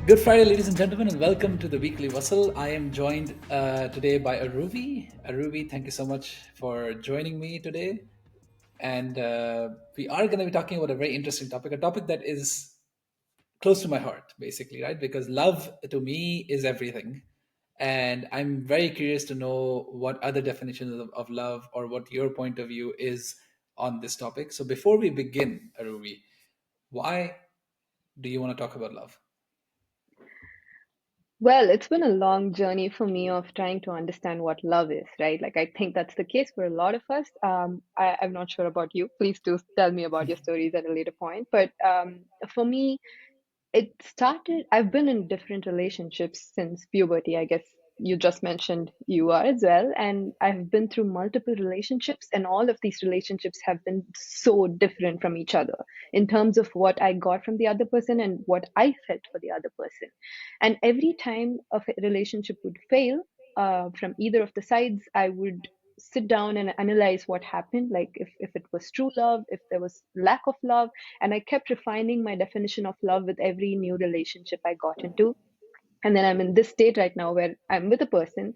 Good Friday, ladies and gentlemen, and welcome to the weekly Vasl. I am joined today by Aruvi. Aruvi, thank you so much for joining me today. And we are going to be talking about a very interesting topic, a topic that is close to my heart, basically, right? Because love to me is everything. And I'm very curious to know what other definitions of love or what your point of view is on this topic. So before we begin, Aruvi, why do you want to talk about love? Well, it's been a long journey for me of trying to understand what love is, right? Like, I think that's the case for a lot of us. I'm not sure about you. Please do tell me about your stories at a later point. But for me, it started, I've been in different relationships since puberty. I guess you just mentioned you are as well. And I've been through multiple relationships, and all of these relationships have been so different from each other in terms of what I got from the other person and what I felt for the other person. And every time a relationship would fail from either of the sides, I would sit down and analyze what happened, like if it was true love, if there was lack of love. And I kept refining my definition of love with every new relationship I got into. And then I'm in this state right now where I'm with a person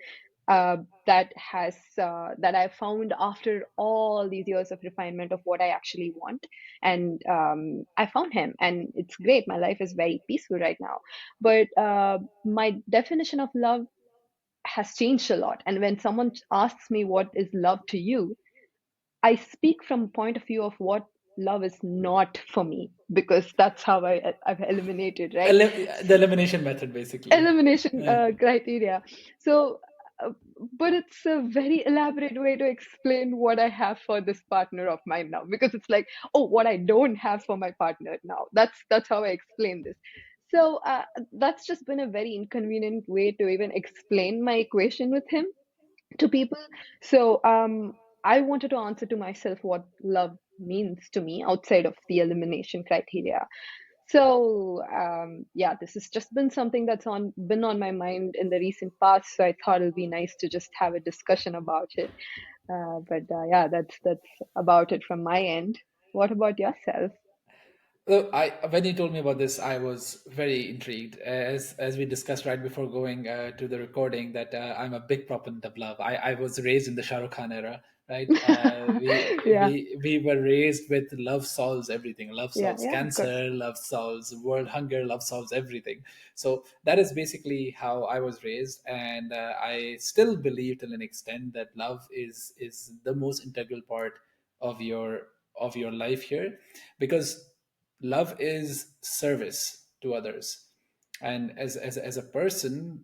that I found after all these years of refinement of what I actually want. And I found him, and it's great. My life is very peaceful right now. But my definition of love has changed a lot. And when someone asks me what is love to you, I speak from a point of view of what love is not for me, because that's how I've eliminated, right? The elimination method, basically. Elimination Uh, criteria. So, uh, but it's a very elaborate way to explain what I have for this partner of mine now, because it's like, oh, what I don't have for my partner now. That's how I explain this. So that's just been a very inconvenient way to even explain my equation with him to people. So I wanted to answer to myself what love means to me outside of the elimination criteria. So yeah, this has just been something that's on been on my mind in the recent past. So I thought it'll be nice to just have a discussion about it. But yeah, that's about it from my end. What about yourself? when you told me about this, I was very intrigued. As we discussed right before going to the recording, that I'm a big proponent of love. I was raised in the Shahrukh Khan era, right? Yeah, We were raised with love solves everything. Love yeah, solves yeah, of course. cancer. Love solves world hunger. Love solves everything. So that is basically how I was raised, and I still believe till an extent that love is the most integral part of your life here, because love is service to others. And as a person,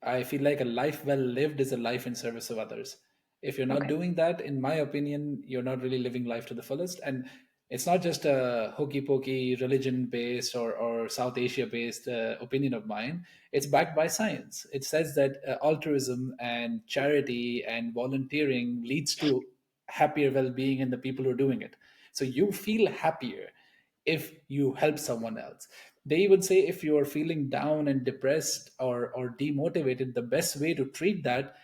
I feel like a life well lived is a life in service of others. If you're not Okay. doing that, in my opinion, you're not really living life to the fullest. And it's not just a hokey pokey religion based or South Asia based opinion of mine. It's backed by science. It says that altruism and charity and volunteering leads to happier well being in the people who are doing it. So you feel happier if you help someone else. They even say if you're feeling down and depressed or demotivated, the best way to treat that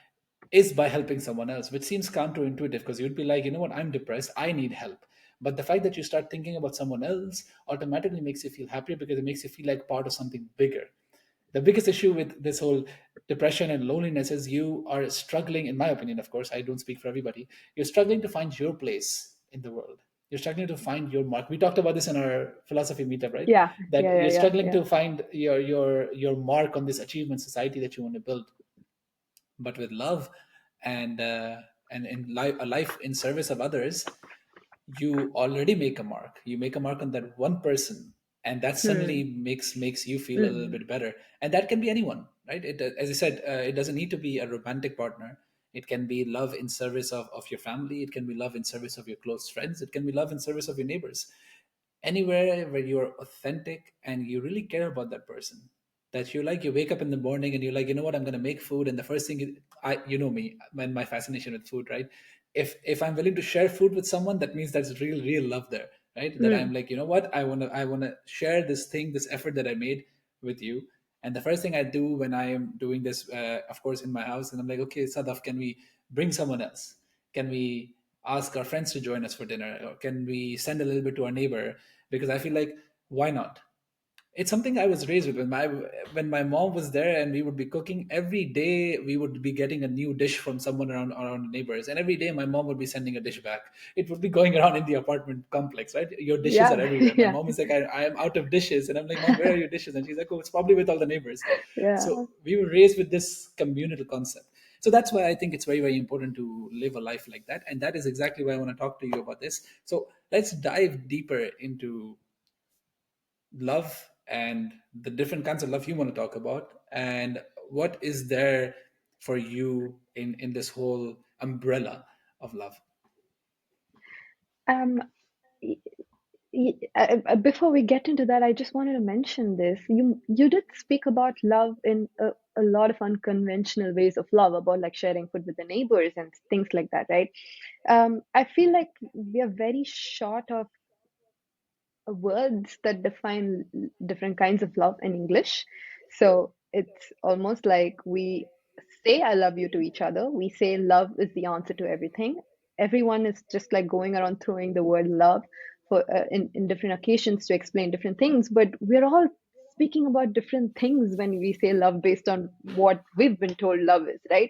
is by helping someone else, which seems counterintuitive, because you'd be like, you know what, I'm depressed, I need help. But the fact that you start thinking about someone else automatically makes you feel happier, because it makes you feel like part of something bigger. The biggest issue with this whole depression and loneliness is you are struggling, in my opinion, of course, I don't speak for everybody, you're struggling to find your place in the world. You're struggling to find your mark. We talked about this in our philosophy meetup, right? Yeah, That yeah, yeah, you're yeah, struggling yeah. to find your mark on this achievement society that you want to build. But with love and and in life, a life in service of others, you already make a mark. You make a mark on that one person, and that Hmm. suddenly makes you feel a little Hmm. bit better. And that can be anyone, right? As I said, it doesn't need to be a romantic partner. It can be love in service of your family. It can be love in service of your close friends. It can be love in service of your neighbors. Anywhere where you're authentic and you really care about that person, that you wake up in the morning and you're like, you know what, I'm going to make food, and the first thing I you know me and my fascination with food, right? If I'm willing to share food with someone, that means that's real love there, right? That I'm Hmm. like, you know what, I want to share this thing, this effort that I made with you. And the first thing I do when I am doing this, of course, in my house, and I'm like, okay, Sadaf, can we bring someone else? Can we ask our friends to join us for dinner, or can we send a little bit to our neighbor? Because I feel like, why not? It's something I was raised with. When my mom was there and we would be cooking every day, we would be getting a new dish from someone around neighbors, and every day my mom would be sending a dish back. It would be going around in the apartment complex, right? Your dishes are Yeah, everywhere. My yeah, mom is like, I am out of dishes, and I'm like, Mom, where are your dishes? And she's like, Oh, it's probably with all the neighbors. yeah. So we were raised with this communal concept. So that's why I think it's very, very important to live a life like that, and that is exactly why I want to talk to you about this. So let's dive deeper into love and the different kinds of love you want to talk about, and what is there for you in this whole umbrella of love. Um, Before we get into that, I just wanted to mention this. You did speak about love in a lot of unconventional ways of love, about like sharing food with the neighbors and things like that, right? I feel like we are very short of words that define different kinds of love in English. So it's almost like we say I love you to each other. We say love is the answer to everything. Everyone is just like going around throwing the word love for in different occasions to explain different things, but we're all speaking about different things when we say love based on what we've been told love is, right?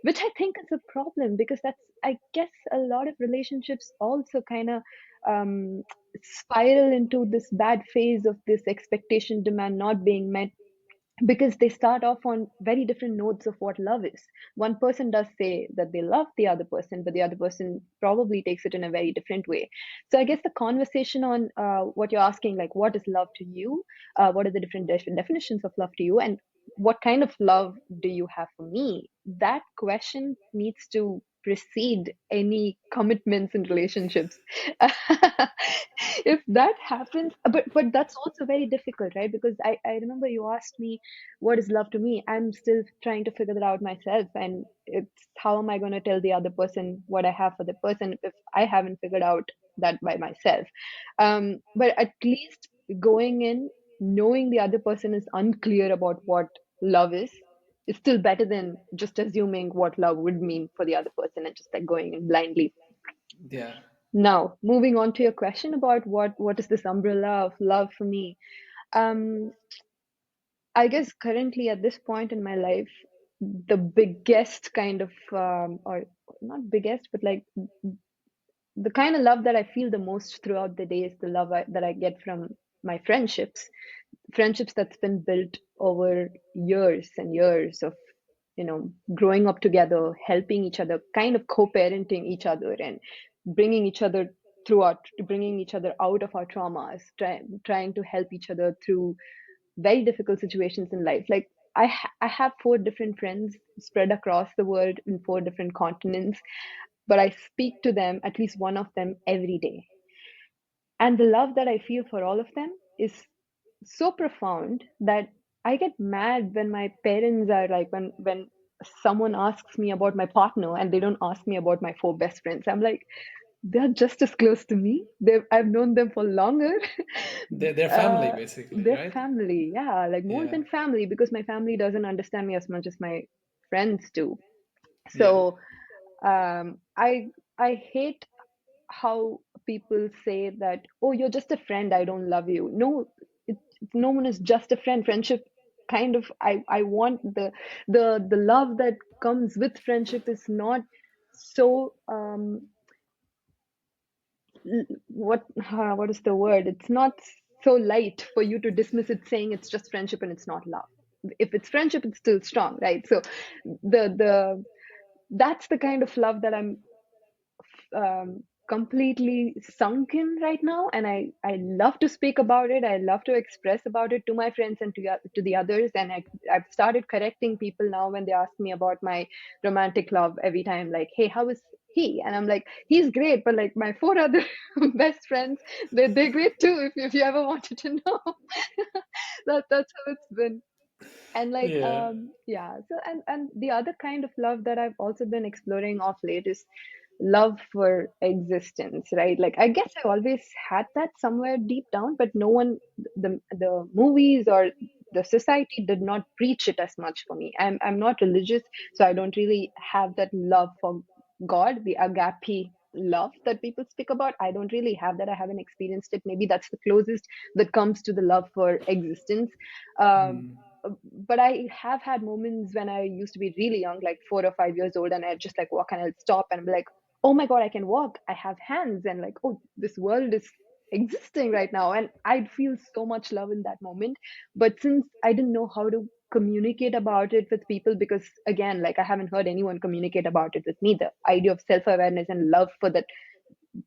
Which I think is a problem, because that's, I guess, a lot of relationships also kind of um, spiral into this bad phase of this expectation demand not being met, because they start off on very different notes of what love is. One person does say that they love the other person, but the other person probably takes it in a very different way. So I guess the conversation on what you're asking, like what is love to you, what are the different definitions of love to you, and what kind of love do you have for me, that question needs to precede any commitments in relationships. If that happens, but that's also very difficult, right? Because I remember you asked me what is love to me. I'm still trying to figure that out myself, and it's how am I going to tell the other person what I have for the person if I haven't figured out that by myself. But at least going in knowing the other person is unclear about what love is still better than just assuming what love would mean for the other person and just like going in blindly. Yeah. Now, moving on to your question about what is this umbrella of love for me. Um, I guess currently at this point in my life, the biggest kind of or not biggest, but like the kind of love that I feel the most throughout the day is the love that I get from my friendships that's been built over years and years of growing up together, helping each other, kind of co-parenting each other, and bringing each other bringing each other out of our traumas, trying to help each other through very difficult situations in life. Like I have four different friends spread across the world in four different continents, but I speak to them, at least one of them, every day. And the love that I feel for all of them is so profound that I get mad when my parents are like, when someone asks me about my partner and they don't ask me about my four best friends. I'm like, they're just as close to me. I've known them for longer. They're family uh, basically, they're right? family, yeah, like more Yeah. than family, because my family doesn't understand me as much as my friends do. Yeah. So I hate how people say that, oh, you're just a friend, I don't love you. No, it, no one is just a friend. Friendship kind of, I want the love that comes with friendship is not so what is the word, it's not so light for you to dismiss it saying it's just friendship and it's not love. If it's friendship, it's still strong, right? So the that's the kind of love that I'm completely sunk in right now, and I love to speak about it. I love to express about it to my friends and to the others, and I've started correcting people now when they ask me about my romantic love every time, like, hey, how is he? And I'm like, he's great, but like my four other best friends, they're great too, if you ever wanted to know. That's how it's been. And like Yeah. yeah, so and the other kind of love that I've also been exploring of late is love for existence, right? Like I guess I always had that somewhere deep down, but no one, the movies or the society did not preach it as much for me. I'm not religious, so I don't really have that love for God, the agape love that people speak about. I don't really have that. I haven't experienced it. Maybe that's the closest that comes to the love for existence. Um, but I have had moments when I used to be really young, like 4 or 5 years old, and I just like walk and I'll stop and be like, oh my God, I can walk. I have hands, and like, oh, this world is existing right now. And I'd feel so much love in that moment. But since I didn't know how to communicate about it with people, because again, like I haven't heard anyone communicate about it with me, the idea of self-awareness and love for that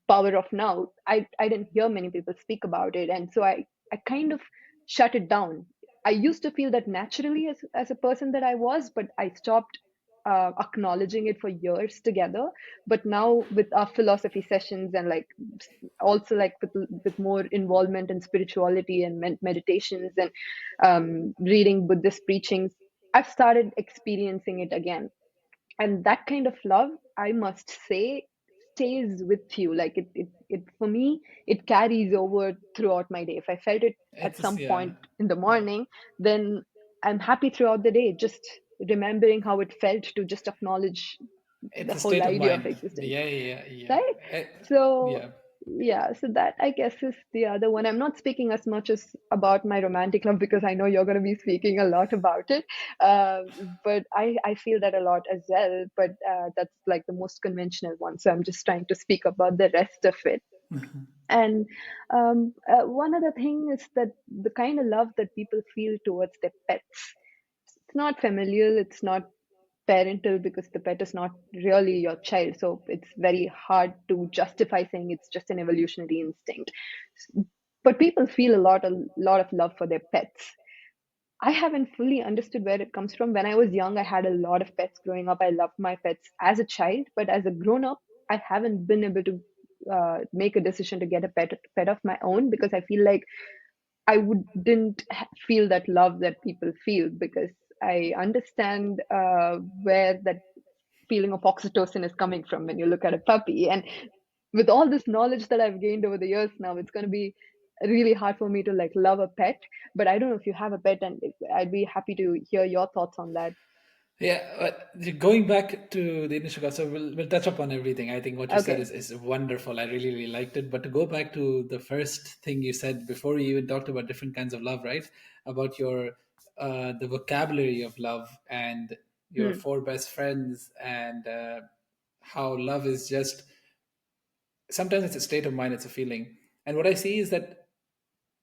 power of now, I didn't hear many people speak about it, and so I kind of shut it down. I used to feel that naturally as a person that I was, but I stopped acknowledging it for years together. But now with our philosophy sessions, and like also like with more involvement in spirituality and meditations, and reading Buddhist preachings, I've started experiencing it again. And that kind of love, I must say, stays with you. Like it for me, it carries over throughout my day. If I felt it at It's some yeah, point in the yeah. morning, then I'm happy throughout the day, just remembering how it felt to just acknowledge It's the a whole state of idea of mind. existence, Yeah, yeah, yeah. right? Eh, So yeah. yeah, so that I guess is the other one. I'm not speaking as much as about my romantic love because I know you're going to be speaking a lot about it. Uh, but I feel that a lot as well. But that's like the most conventional one. So I'm just trying to speak about the rest of it. And one other thing is that the kind of love that people feel towards their pets, it's not familial, it's not parental, because the pet is not really your child. So it's very hard to justify saying it's just an evolutionary instinct. But people feel a lot of love for their pets. I haven't fully understood where it comes from. When I was young, I had a lot of pets growing up. I loved my pets as a child, but as a grown up, I haven't been able to make a decision to get a pet of my own, because I feel like I wouldn't feel that love that people feel, because I understand where that feeling of oxytocin is coming from when you look at a puppy. And with all this knowledge that I've gained over the years now, it's going to be really hard for me to like love a pet. But I don't know if you have a pet, and I'd be happy to hear your thoughts on that. Yeah, but going back to the initial call, so we'll touch upon everything. I think what you said Okay. is wonderful. I really, really liked it. But to go back to the first thing you said before you even talked about different kinds of love, right? About your the vocabulary of love and your Hmm. four best friends, and how love is just sometimes it's a state of mind, it's a feeling. And what I see is that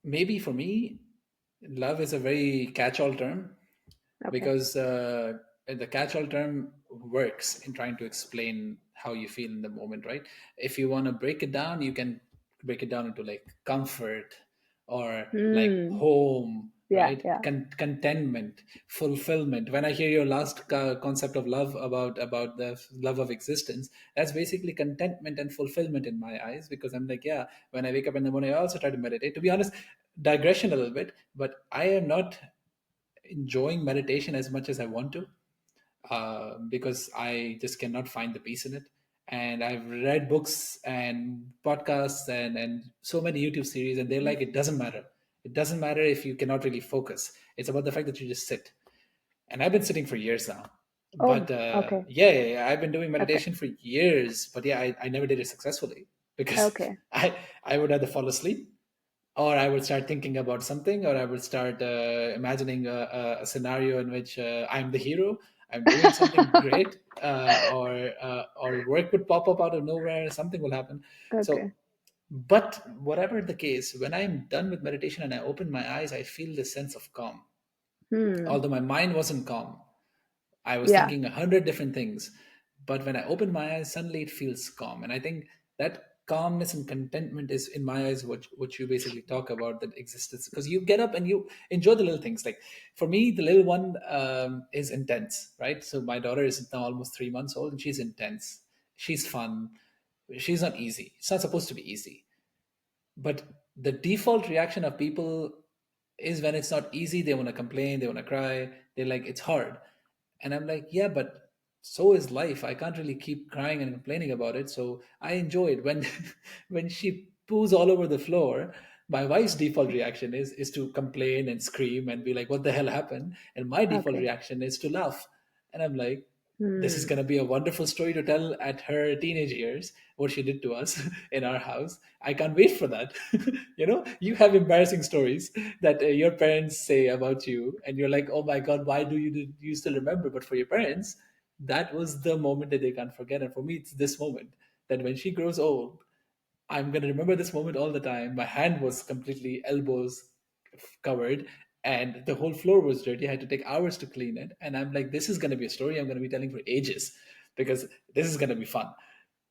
maybe for me, love is a very catch-all term, Okay. because the catch-all term works in trying to explain how you feel in the moment, right? If you want to break it down, you can break it down into like comfort, or like Hmm. home, Yeah. right? Yeah. Contentment, fulfillment. When I hear your last concept of love, about the love of existence, that's basically contentment and fulfillment in my eyes, because I'm like, yeah, when I wake up in the morning, I also try to meditate. To be honest, digression a little bit, but I am not enjoying meditation as much as I want to, because I just cannot find the peace in it. And I've read books and podcasts and so many YouTube series, and they're like, it doesn't matter. It doesn't matter if you cannot really focus. It's about the fact that you just sit. And I've been sitting for years now. But Oh. Okay. yeah, I've been doing Okay. meditation for years. But yeah, I never did it successfully, because Okay. I would either fall asleep, or I would start thinking about something, or I would start imagining a scenario in which I'm the hero, I'm doing something great, or work would pop up out of nowhere, something will happen. So, Okay. but whatever the case, when I'm done with meditation and I open my eyes, I feel this sense of calm. Hmm. Although my mind wasn't calm, I was Yeah. thinking 100 different things, but when I open my eyes, suddenly it feels calm. And I think that calmness and contentment is, in my eyes, what you basically talk about, that existence. Because you get up and you enjoy the little things. Like for me, the little one is intense, right? So my daughter is now almost 3 months old, and she's intense. She's fun. She's not easy. It's not supposed to be easy. But the default reaction of people is, when it's not easy, they want to complain, they want to cry, they're like, it's hard. And I'm like, yeah, but so is life. I can't really keep crying and complaining about it. So I enjoy it. When when she poos all over the floor, my wife's default reaction is to complain and scream and be like, what the hell happened? And my default Okay. reaction is to laugh. And I'm like, This is Hmm. going to be a wonderful story to tell at her teenage years, what she did to us in our house. I can't wait for that. You have embarrassing stories that your parents say about you, and you're like, oh my God, why do you still remember? But for your parents, that was the moment that they can't forget. And for me, it's this moment that when she grows old, I'm going to remember this moment all the time. My hand was completely elbows covered, and the whole floor was dirty. I had to take hours to clean it. And I'm like, this is going to be a story I'm going to be telling for ages because this is going to be fun.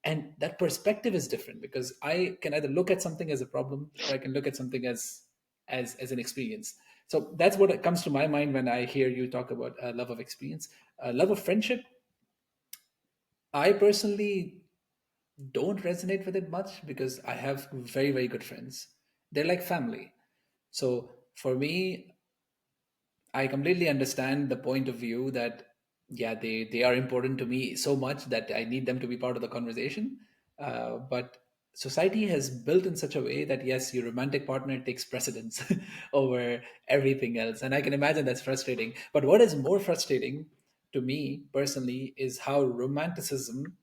And that perspective is different because I can either look at something as a problem or I can look at something as an experience. So that's what comes to my mind when I hear you talk about love of experience, love of friendship. I personally don't resonate with it much because I have very, very good friends. They're like family. So for me, I completely understand the point of view that, yeah, they are important to me so much that I need them to be part of the conversation. But society has built in such a way that, yes, your romantic partner takes precedence over everything else. And I can imagine that's frustrating. But what is more frustrating to me personally is how romanticism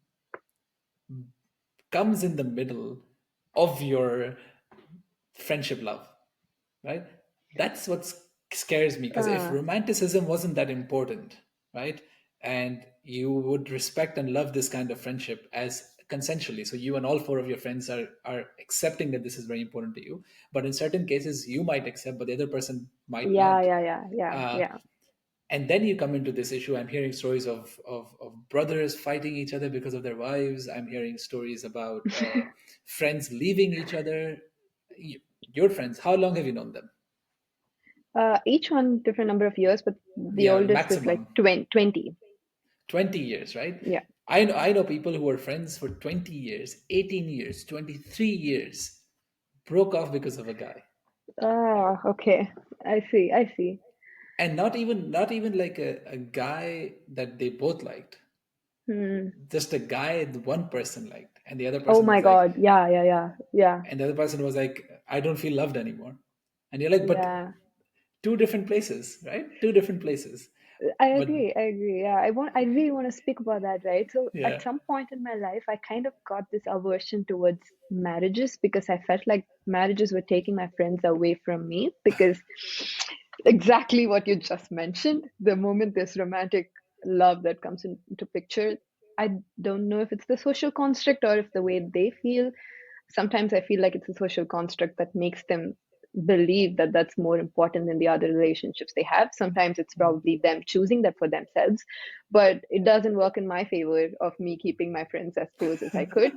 comes in the middle of your friendship love, right? That's what scares me, because if Uh, romanticism wasn't that important, right, and you would respect and love this kind of friendship as consensually, so you and all four of your friends are accepting that this is very important to you, but in certain cases you might accept but the other person might yeah, not. yeah, yeah, yeah, uh, yeah. and then you come into this issue. I'm hearing stories of brothers fighting each other because of their wives. I'm hearing stories about friends leaving each other. Y- your friends, how long have you known them? Each one different number of years, but the Yeah, oldest is like maximum 20. 20 years, right? Yeah. I know people who were friends for 20 years, 18 years, 23 years, broke off because of a guy. Ah, okay. I see. I see. And not even like a guy that they both liked. Hmm. Just a guy the one person liked. And the other Oh person my was like, God. Yeah, yeah, yeah, yeah, I don't feel loved anymore. And you're like, but yeah. two different places, right? Two different places. I But agree. I agree. Yeah, I really want to speak about that, right? So at yeah. some point in my life, I kind of got this aversion towards marriages because I felt like marriages were taking my friends away from me because exactly what you just mentioned, the moment there's romantic love that comes into picture, I don't know if it's the social construct or if the way they feel. Sometimes I feel like it's a social construct that makes them believe that that's more important than the other relationships they have. Sometimes it's probably them choosing that for themselves, but it doesn't work in my favor of me keeping my friends as close as I could.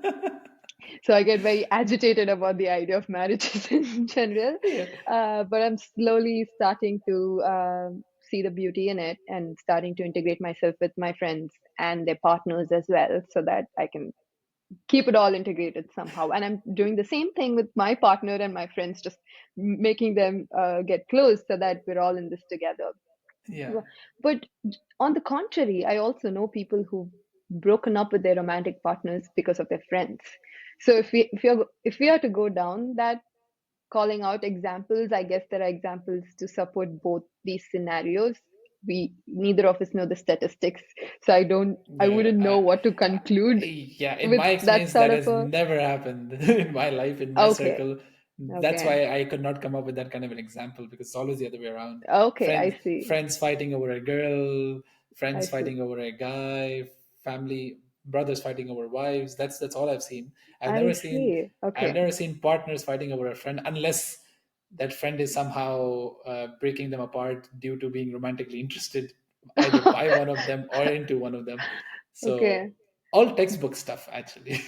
So I get very agitated about the idea of marriages in general. Yeah. But I'm slowly starting to see the beauty in it and starting to integrate myself with my friends and their partners as well so that I can keep it all integrated somehow. And I'm doing the same thing with my partner and my friends, just making them get close so that we're all in this together. Yeah. But on the contrary, I also know people who've broken up with their romantic partners because of their friends. So if we are to go down that calling out examples, I guess there are examples to support both these scenarios. We neither of us know the statistics, so I Yeah, wouldn't know what to conclude yeah. In with my that experience, sort that of has a. never happened in my life, in my Okay, circle. That's okay, why I could not come up with that kind of an example, because it's always the other way around. okay. I Friends, see. friends fighting over a girl, I friends see. fighting over a guy, family brothers fighting over wives. That's all I've seen. I've I never seen see. I've Okay. never seen partners fighting over a friend, unless that friend is somehow breaking them apart due to being romantically interested either by one of them or into one of them. So Okay. all textbook stuff, actually.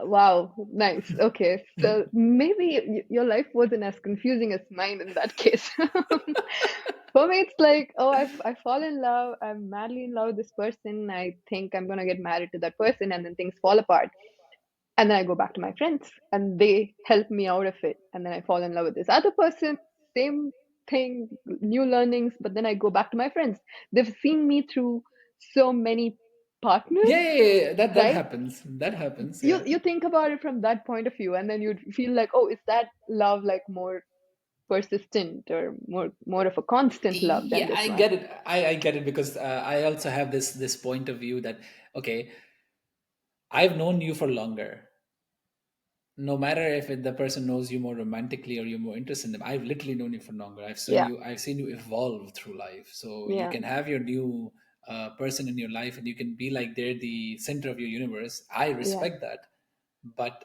Wow, nice. Okay, so maybe your life wasn't as confusing as mine in that case. For me, it's like, oh, I fall in love. I'm madly in love with this person. I think I'm gonna get married to that person, and then things fall apart. And then I go back to my friends, and they help me out of it. And then I fall in love with this other person. Same thing, new learnings. But then I go back to my friends. They've seen me through so many partners, Yeah, yeah, yeah, that right? happens. That happens. you Yeah. you think about it from that point of view, and then you'd feel like, oh, is that love like more persistent or more of a constant love than Yeah, this I one. get it. I get it because I also have this point of view that okay, I've known you for longer. No matter if the person knows you more romantically or you're more interested in them, I've literally known you for longer. Yeah, I've seen you evolve through life. So you yeah, can have your new person in your life, and you can be like they're the center of your universe. I yeah. respect that, but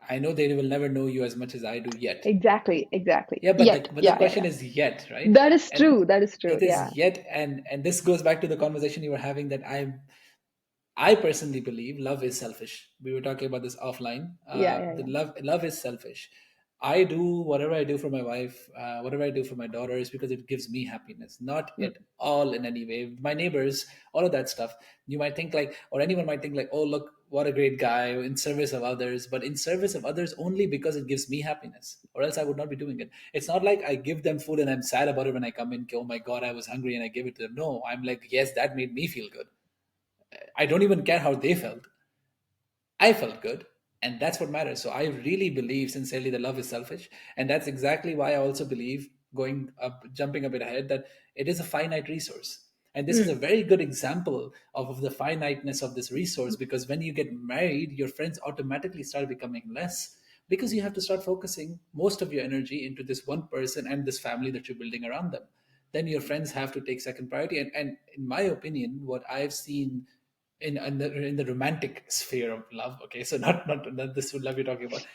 I know they will never know you as much as I do yet. Exactly, exactly. Yeah, but Yet, the yeah, yeah, question yeah. is yet, right? That is And true. That is true. it Yeah, is yet, and this goes back to the conversation you were having that I personally believe love is selfish. We were talking about this offline. yeah, yeah, The yeah. love is selfish. I do whatever I do for my wife, whatever I do for my daughter is because it gives me happiness, not Mm, at all in any way. My neighbors, all of that stuff. You might think like, or anyone might think like, oh look, what a great guy in service of others, but in service of others only because it gives me happiness, or else I would not be doing it. It's not like I give them food and I'm sad about it when I come in. Oh my god, I was hungry and I give it to them. No, I'm like, yes, that made me feel good. I don't even care how they felt. I felt good. And that's what matters. So I really believe sincerely that love is selfish. And that's exactly why I also believe, going up, jumping a bit ahead, that it is a finite resource. And this is a mm, very good example of the finiteness of this resource because when you get married, your friends automatically start becoming less because you have to start focusing most of your energy into this one person and this family that you're building around them. Then your friends have to take second priority. And in my opinion, what I've seen in the romantic sphere of love, okay, so not this love you're talking about,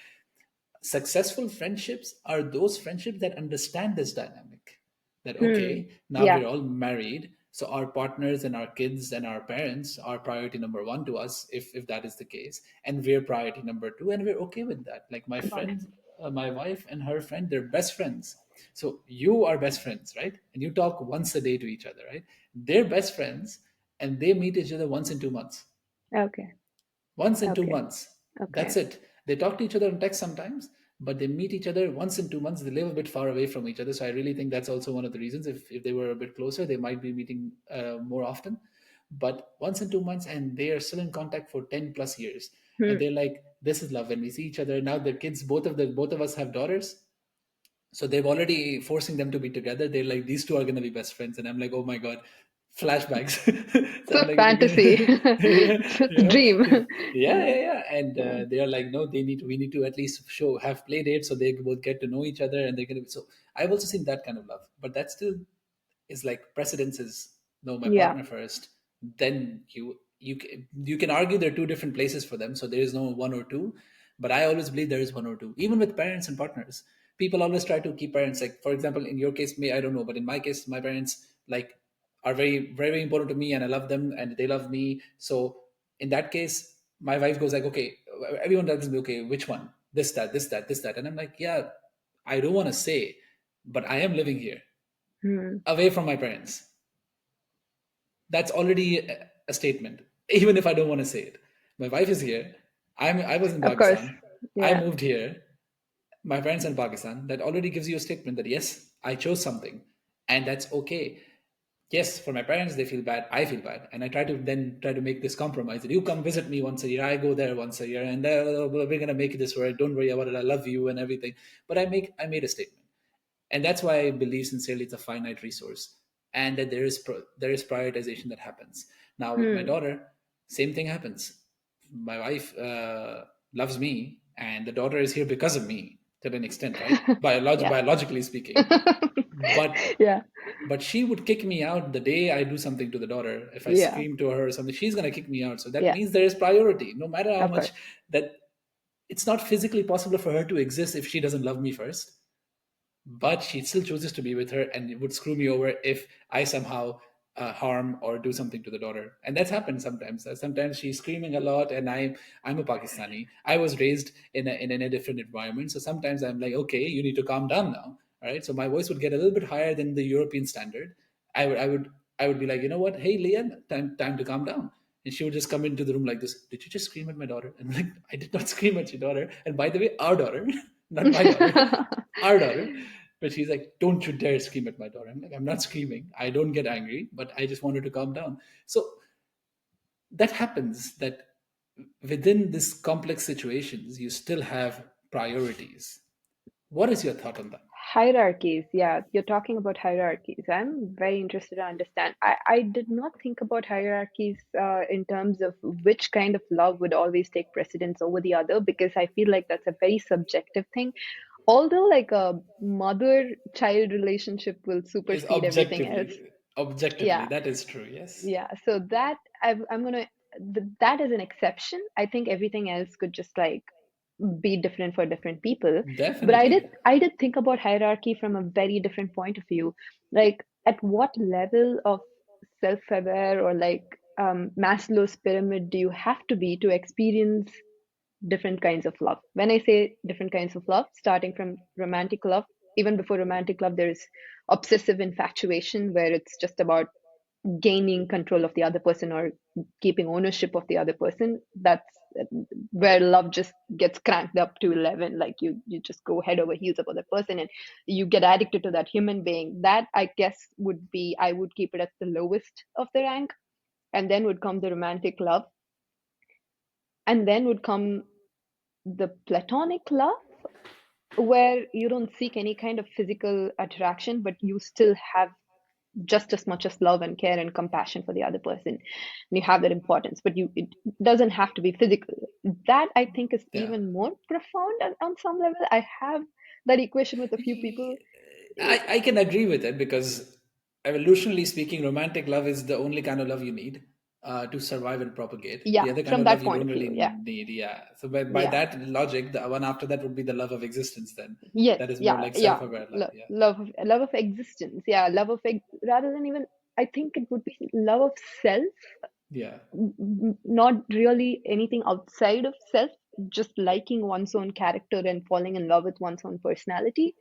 successful friendships are those friendships that understand this dynamic, that mm. okay, now Yeah, we're all married, so our partners and our kids and our parents are priority number one to us, if that is the case, and we're priority number two, and we're okay with that. Like my got it. friends, my wife and her friend, they're best friends. So you are best friends, right? And you talk once a day to each other, right? They're best friends, and they meet each other once in 2 months. Okay, Once in two okay, months. That's okay. it. They talk to each other on text sometimes, but they meet each other once in 2 months. They live a bit far away from each other. So I really think that's also one of the reasons. If they were a bit closer, they might be meeting more often. But once in 2 months, and they are still in contact for 10 plus years. And Hmm. they're like, this is love. When we see each other now, the kids, both of us have daughters, so they've already forcing them to be together. They're like, these two are going to be best friends, and I'm like, oh my god, flashbacks. So It's I'm a like, fantasy. yeah, It's a you know, dream. yeah, Yeah, yeah, yeah. And yeah. they are like, no, we need to at least have play dates so they both get to know each other, and they're gonna. So I've also seen that kind of love, but that still is like precedence is no, my Yeah. partner first, then you can argue there are two different places for them, so there is no one or two, but I always believe there is one or two, even with parents and partners. People always try to keep parents, like for example in your case, may I don't know, but in my case my parents like are very important to me, and I love them and they love me. So in that case my wife goes like, okay, everyone tells me, okay, which one, this that, and I'm like, yeah, I don't want to say, but I am living here Hmm. away from my parents. That's already a statement, even if I don't want to say it. My wife is here. I was in Of course. Pakistan. I Yeah. moved here. My parents are in Pakistan. That already gives you a statement that yes, I chose something, and that's okay. Yes, for my parents, they feel bad. I feel bad, and I try to make this compromise. That you come visit me once a year, I go there once a year, and we're gonna make this work. Don't worry about it. I love you and everything. But I made a statement, and that's why I believe sincerely it's a finite resource, and that there is prioritization that happens. Now with my Hmm. daughter, same thing happens. My wife loves me, and the daughter is here because of me to an extent, right? Yeah. Biologically speaking, but Yeah. she would kick me out the day I do something to the daughter. If I Yeah. scream to her or something, she's gonna kick me out. So that Yeah. means there is priority, no matter how Of much course. that it's not physically possible for her to exist if she doesn't love me first, but she still chooses to be with her, and it would screw me over if I somehow harm or do something to the daughter. And that's happened sometimes. Sometimes she's screaming a lot, and I'm a Pakistani. I was raised in a different environment, so sometimes I'm like, okay, you need to calm down now. All right, so my voice would get a little bit higher than the European standard. I would be like, you know what, hey Leah, time to calm down. And she would just come into the room like this. Did you just scream at my daughter? And I'm like, I did not scream at your daughter. And by the way, our daughter, not my daughter, our daughter. But she's like, don't you dare scream at my daughter. I'm like, I'm not screaming. I don't get angry, but I just wanted to calm down. So that happens that within this complex situations, you still have priorities. What is your thought on that? Hierarchies, yeah, you're talking about hierarchies. I'm very interested to understand. I did not think about hierarchies in terms of which kind of love would always take precedence over the other, because I feel like that's a very subjective thing. Although, like a mother-child relationship will Is supersede everything else. objectively Yeah, that is true. Yes, yeah. So that I'm gonna that is an exception. I think everything else could just like be different for different people. But I did definitely. I did think about hierarchy from a very different point of view. Like at what level of self-aware or like Maslow's pyramid do you have to be to experience different kinds of love? When I say different kinds of love, starting from romantic love, even before romantic love, there is obsessive infatuation where it's just about gaining control of the other person or keeping ownership of the other person. That's where love just gets cranked up to 11. Like you just go head over heels about that person and you get addicted to that human being. That I guess would be, I would keep it at the lowest of the rank. And then would come the romantic love, and then would come the platonic love, where you don't seek any kind of physical attraction, but you still have just as much as love and care and compassion for the other person, and you have that importance, but you it doesn't have to be physical. That I think is Yeah. even more profound on some level. I have that equation with a few people. I can agree with it because evolutionarily speaking, romantic love is the only kind of love you need to survive and propagate. Yeah, The other kind from of love that you point don't of really view, yeah. need. Yeah. So by Yeah. that logic, the one after that would be the love of existence. Then Yes, that is more yeah, like yeah. self-aware love. Yeah. Love of existence, yeah. Rather than even, I think it would be love of self. Yeah. Not really anything outside of self, just liking one's own character and falling in love with one's own personality.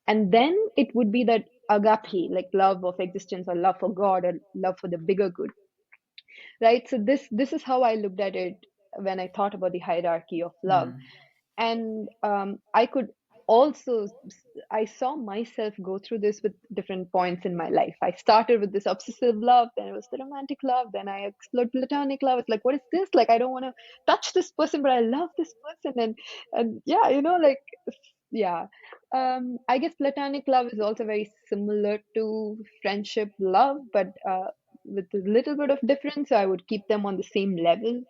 And then it would be that agape, like love of existence or love for God or love for the bigger good, right? So this is how I looked at it when I thought about the hierarchy of love. Mm. And I could also, I saw myself go through this with different points in my life. I started with this obsessive love, then it was the romantic love, then I explored platonic love. It's like, what is this? Like, I don't want to touch this person, but I love this person. And yeah, like, yeah. I guess platonic love is also very similar to friendship love, but with a little bit of difference. So I would keep them on the same level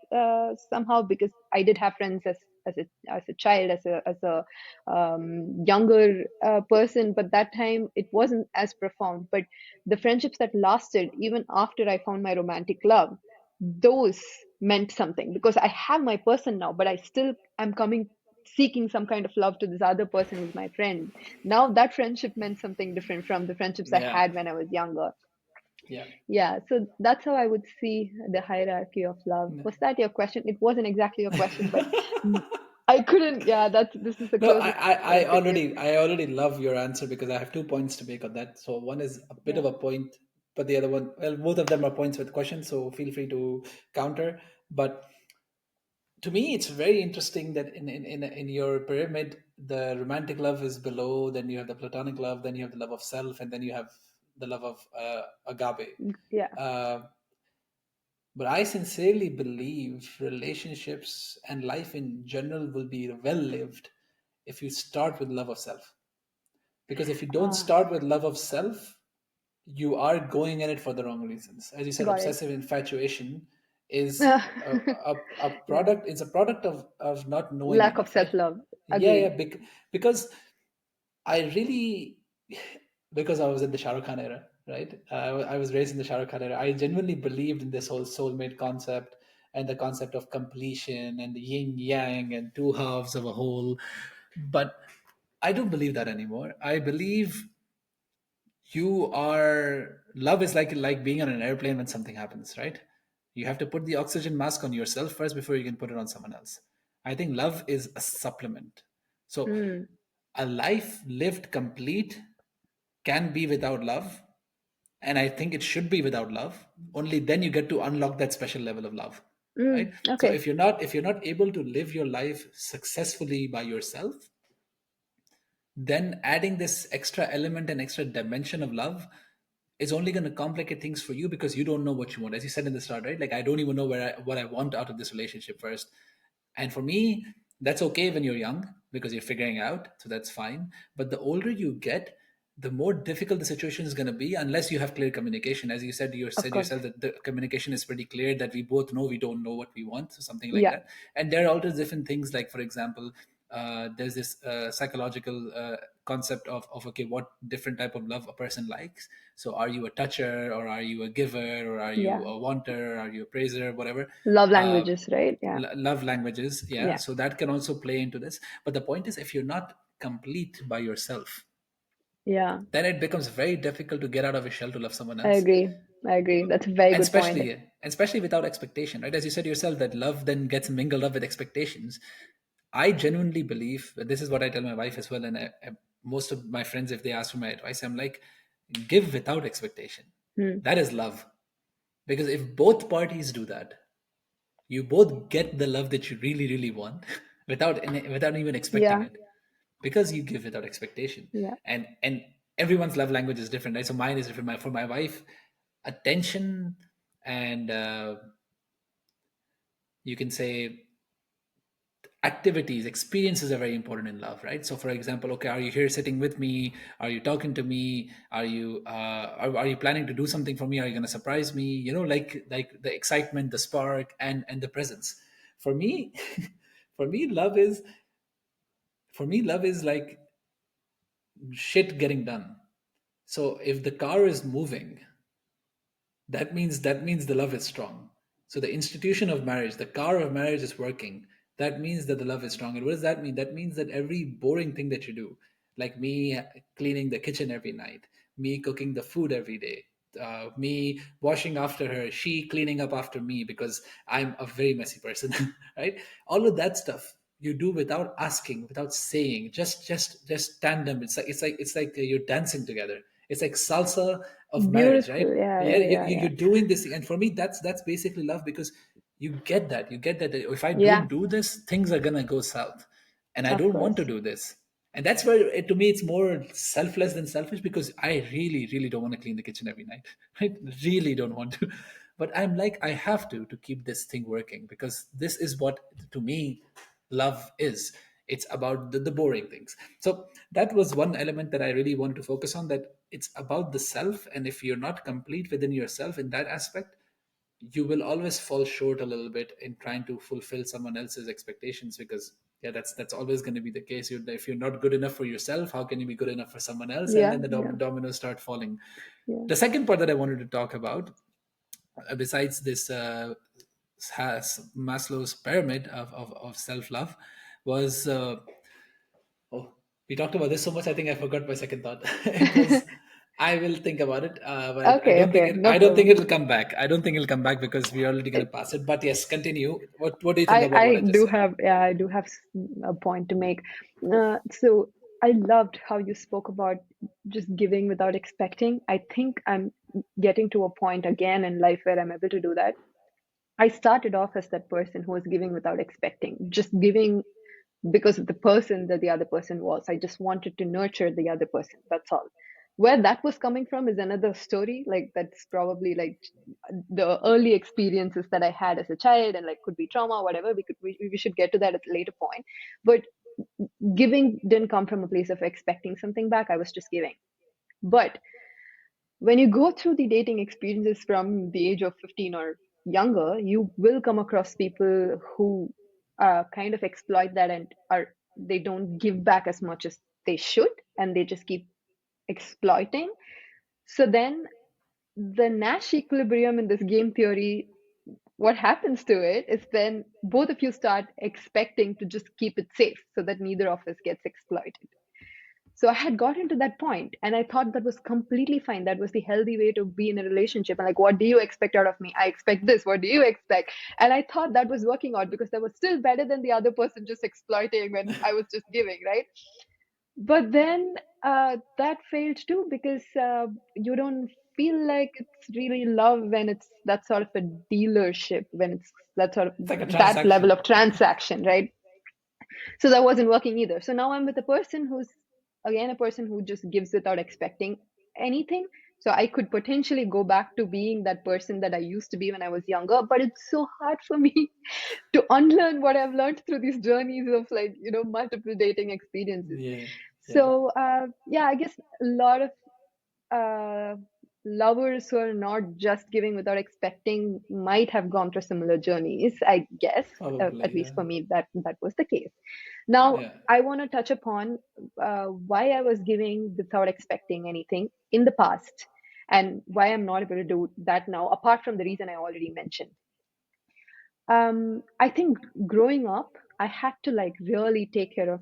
somehow, because I did have friends as a child, as a younger person, but that time it wasn't as profound. But the friendships that lasted even after I found my romantic love, those meant something, because I have my person now, but I still am coming seeking some kind of love to this other person who's my friend. Now that friendship meant something different from the friendships I Yeah. had when I was younger. Yeah. Yeah, so that's how I would see the hierarchy of love. Was that your question? It wasn't exactly your question, but mm, I couldn't. Yeah, this is the No, closest I could get. I already love your answer because I have 2 points to make on that. So one is a bit Yeah. of a point, but the other one, well, both of them are points with questions. So feel free to counter. But to me, it's very interesting that in your pyramid, the romantic love is below. Then you have the platonic love. Then you have the love of self, and then you have the love of agape. Yeah. Uh, but I sincerely believe relationships and life in general will be well lived if you start with love of self. Because if you don't Ah, start with love of self, you are going in it for the wrong reasons. As you said, got it. obsessive infatuation is a Yeah. product. It's a product of not knowing Lack of enough, right? self-love. Yeah, yeah. Agreed. Because I really, because I was in the Shahrukh Khan era, right? I was raised in the Shahrukh Khan era. I genuinely believed in this whole soulmate concept and the concept of completion and the yin yang and two halves of a whole. But I don't believe that anymore. I believe you are love is like being on an airplane when something happens, right? You have to put the oxygen mask on yourself first before you can put it on someone else. I think love is a supplement. So Mm, a life lived complete can be without love, and I think it should be without love. Only then you get to unlock that special level of love, right? So okay. if you're not able to live your life successfully by yourself, then adding this extra element and extra dimension of love is only going to complicate things for you because you don't know what you want. As you said in the start, right? Like, I don't even know what I want out of this relationship first. And for me, that's okay when you're young. because you're figuring out, so that's fine. But the older you get, the more difficult the situation is going to be unless you have clear communication. As you said, you Of said course. yourself that the communication is pretty clear, that we both know we don't know what we want, so something like Yeah. that. And there are also different things, like for example, there's this psychological concept of okay, what different type of love a person likes. So are you a toucher, or are you a giver, or are you Yeah. a wanter, are you a praiser, whatever. Love uh, languages, right? Yeah. Love languages, yeah, Yeah. so that can also play into this. But the point is, if you're not complete by yourself, Yeah. then it becomes very difficult to get out of a shell to love someone I else. agree. I agree. That's a very and good point. especially and especially without expectation, right? As you said yourself, that love then gets mingled up with expectations. I genuinely believe, this is what I tell my wife as well, and most of my friends, if they ask for my advice, I'm like, give without expectation. Hmm. That is love. Because if both parties do that, you both get the love that you really really want without even expecting Yeah. it, because you give without expectation. Yeah. And everyone's love language is different, right? So mine is different. For my wife, attention and you can say activities, experiences are very important in love, right? So for example, okay, are you here sitting with me, are you talking to me, are you are you planning to do something for me, are you going to surprise me, like the excitement, the spark, and the presence. For me, for me love is for me love is like shit getting done. So if the car is moving, that means the love is strong. So the institution of marriage, the car of marriage is working. That means that the love is strong. And what does that mean? That means that every boring thing that you do, like me cleaning the kitchen every night, me cooking the food every day, me washing after her, she cleaning up after me because I'm a very messy person, right? All of that stuff you do without asking, without saying, just tandem. It's like you're dancing together. It's like salsa of marriage, Beautiful. right? Yeah. Yeah, Yeah. Yeah. you're Yeah. doing this thing. And for me, that's basically love, because you get that if I Yeah. don't do this, things are gonna go south, and I Of don't want to course. do this. And that's where to me it's more selfless than selfish, because I really really don't want to clean the kitchen every night. I really don't want to, but I'm like, I have to keep this thing working, because this is what, to me, love is. It's about the boring things. So that was one element that I really wanted to focus on, that it's about the self. And if you're not complete within yourself in that aspect, you will always fall short a little bit in trying to fulfill someone else's expectations, because yeah, that's always going to be the case. If you're not good enough for yourself, how can you be good enough for someone else? And Yeah. then the Yeah. dominoes start falling. Yeah. The second part that I wanted to talk about, besides this has Maslow's pyramid of self-love, was oh, we talked about this so much, I think I forgot my second thought. It was, I will think about it, but I Okay. don't think Okay. it. No I don't think problem. it'll come back. I don't think it'll come back because we're already going to pass it. But yes, continue. What do you think about what I I just do said? have, yeah, I do have a point to make. So I loved how you spoke about just giving without expecting. I think I'm getting to a point again in life where I'm able to do that. I started off as that person who was giving without expecting, just giving because of the person that the other person was. I just wanted to nurture the other person. That's all. Where that was coming from is another story. Like that's probably like the early experiences that I had as a child, and like could be trauma, whatever. We should get to that at a later point. But giving didn't come from a place of expecting something back. I was just giving. But when you go through the dating experiences from the age of 15 or younger, you will come across people who kind of exploit that and are they don't give back as much as they should, and they just keep exploiting. So then the Nash equilibrium in this game theory, what happens to it is then both of you start expecting to just keep it safe so that neither of us gets exploited. So I had gotten to that point and I thought that was completely fine. That was the healthy way to be in a relationship. And like, what do you expect out of me? I expect this. What do you expect? And I thought that was working out because that was still better than the other person just exploiting when I was just giving, right? But then that failed too because you don't feel like it's really love when it's that sort of a dealership, when it's that sort of It's like a that level transaction. of transaction, right? So that wasn't working either. So now I'm with a person who's again a person who just gives without expecting anything. So I could potentially go back to being that person that I used to be when I was younger, but it's so hard for me to unlearn what I've learned through these journeys of, like, multiple dating experiences. Yeah, yeah. So yeah, I guess a lot of uh, lovers who are not just giving without expecting might have gone through similar journeys, I guess. At Probably, least yeah. for me, that was the case. Now, Yeah. I want to touch upon why I was giving without expecting anything in the past, and why I'm not able to do that now, apart from the reason I already mentioned. I think growing up, I had to like really take care of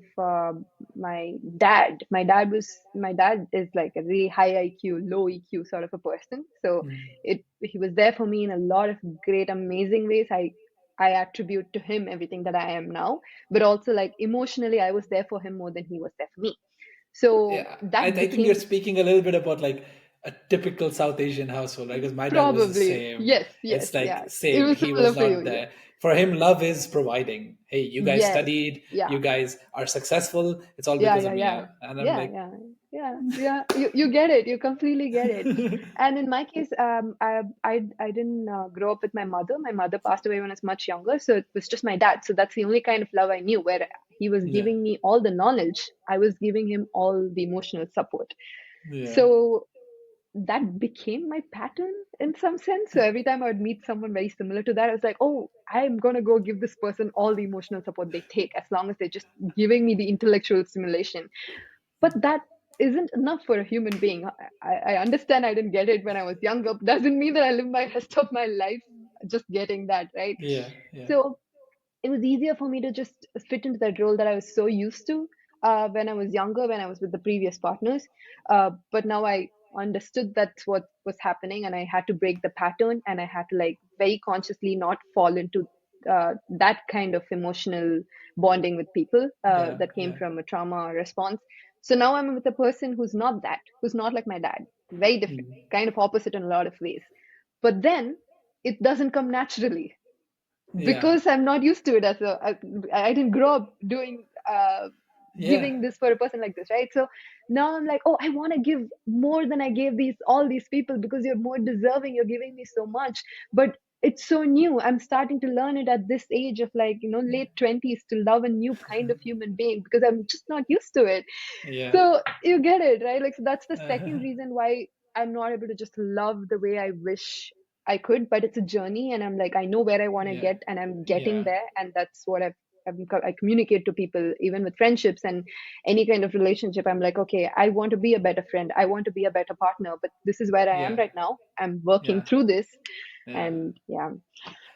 my dad. My dad is like a really high IQ, low EQ sort of a person. So Mm. he was there for me in a lot of great, amazing ways. I attribute to him everything that I am now, but also like emotionally, I was there for him more than he was there for me. So Yeah, that I think you're became speaking a little bit about like a typical South Asian household, right? Because my dad was the probably same. yes, yes, It's yeah. like It same. was He similar was for you, not yeah. there. For him, love is providing. Hey, you guys Yes, studied. You yeah. guys are successful. It's all Yeah, because yeah, of me. yeah. Yeah? And I'm Yeah, like, yeah, yeah, yeah. You get it. You completely get it. And in my case, I didn't grow up with my mother. My mother passed away when I was much younger, so it was just my dad. So that's the only kind of love I knew, where he was yeah, giving me all the knowledge. I was giving him all the emotional support. yeah, So that became my pattern in some sense. So every time I would meet someone very similar to that, I was like, oh, I'm gonna go give this person all the emotional support they take, as long as they're just giving me the intellectual stimulation. But that isn't enough for a human being. I understand I didn't get it when I was younger, but doesn't mean that I live my rest of my life just getting that, right? yeah, yeah, So it was easier for me to just fit into that role that I was so used to when I was younger, when I was with the previous partners. But now I understood that's what was happening, and I had to break the pattern, and I had to like very consciously not fall into that kind of emotional bonding with people yeah, that came yeah, from a trauma response. So now I'm with a person who's not that, who's not like my dad, very different, mm, kind of opposite in a lot of ways. But then it doesn't come naturally yeah, because I'm not used to it as I didn't grow up doing yeah, giving this for a person like this, right? So now I'm like, oh, I want to give more than I gave these all these people because you're more deserving. You're giving me so much, but it's so new. I'm starting to learn it at this age of like late 20s to love a new kind of human being because I'm just not used to it. yeah. So you get it, right? Like, so that's the Uh, second reason why I'm not able to just love the way I wish I could, but it's a journey, and I'm like, I know where I want to yeah, get, and I'm getting yeah, there, and that's what I communicate to people, even with friendships and any kind of relationship. I'm like, okay, I want to be a better friend, I want to be a better partner, but this is where I am yeah, right now. I'm working yeah, through this, yeah. and yeah,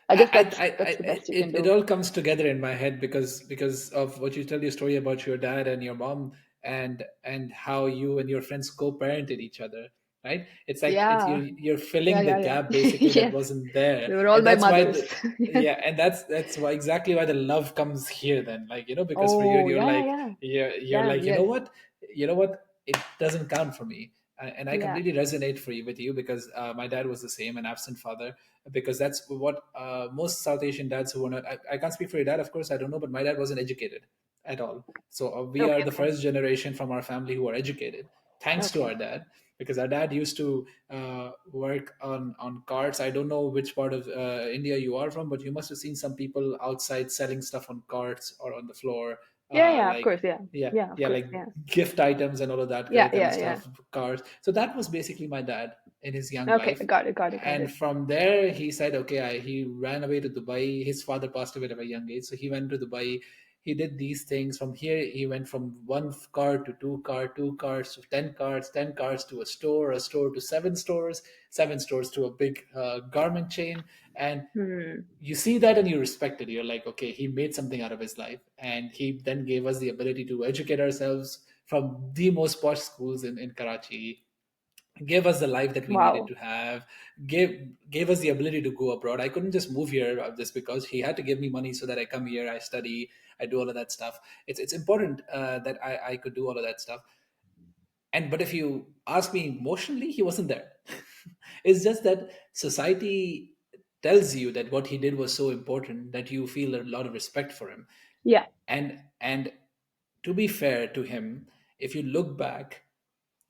I guess that's the best you can It do. all comes together in my head because of what you tell your story about your dad and your mom and how you and your friends co-parented each other, right? It's like it's Yeah, you're yeah, filling the yeah, gap yeah. basically that Yes, wasn't there, they were all and my that's why mothers. the Yes. yeah, and that's why exactly why the love comes here then, like because for you Oh, you're yeah, yeah, like yeah, you're yeah. like Yes, you know what, it doesn't count for me. And I yeah. completely resonate for you with you because my dad was the same, an absent father, because that's what most South Asian dads who were not. I can't speak for your dad, of course, I don't know, but my dad wasn't educated at all. So we are Okay, the okay, first generation from our family who are educated, thanks to okay. our dad, because our dad used to work on carts. I don't know which part of India you are from, but you must have seen some people outside selling stuff on carts or on the floor, Yeah, yeah. Of like course, yeah, yeah, yeah. Of yeah, course, like yeah, gift items and all of that yeah, kind of yeah, yeah. stuff, cars. So that was basically my dad in his young Okay, life. got it, got it, got And it. from there he said okay, he ran away to Dubai. His father passed away at a very young age, so he went to Dubai. He did these things. From here he went from one car to two cars to 10 cars, 10 cars to a store to seven stores, seven stores to a big garment chain. And Hmm. you see that and you respect it. You're like, okay, he made something out of his life, and he then gave us the ability to educate ourselves from the most posh schools in Karachi, gave us the life that we needed Wow. to have, gave us the ability to go abroad. I couldn't just move here just because he had to give me money so that I come here, I study, I do all of that stuff. It's important that I could do all of that stuff. And but if you ask me emotionally, he wasn't there. It's just that society tells you that what he did was so important that you feel a lot of respect for him. Yeah. And to be fair to him, if you look back,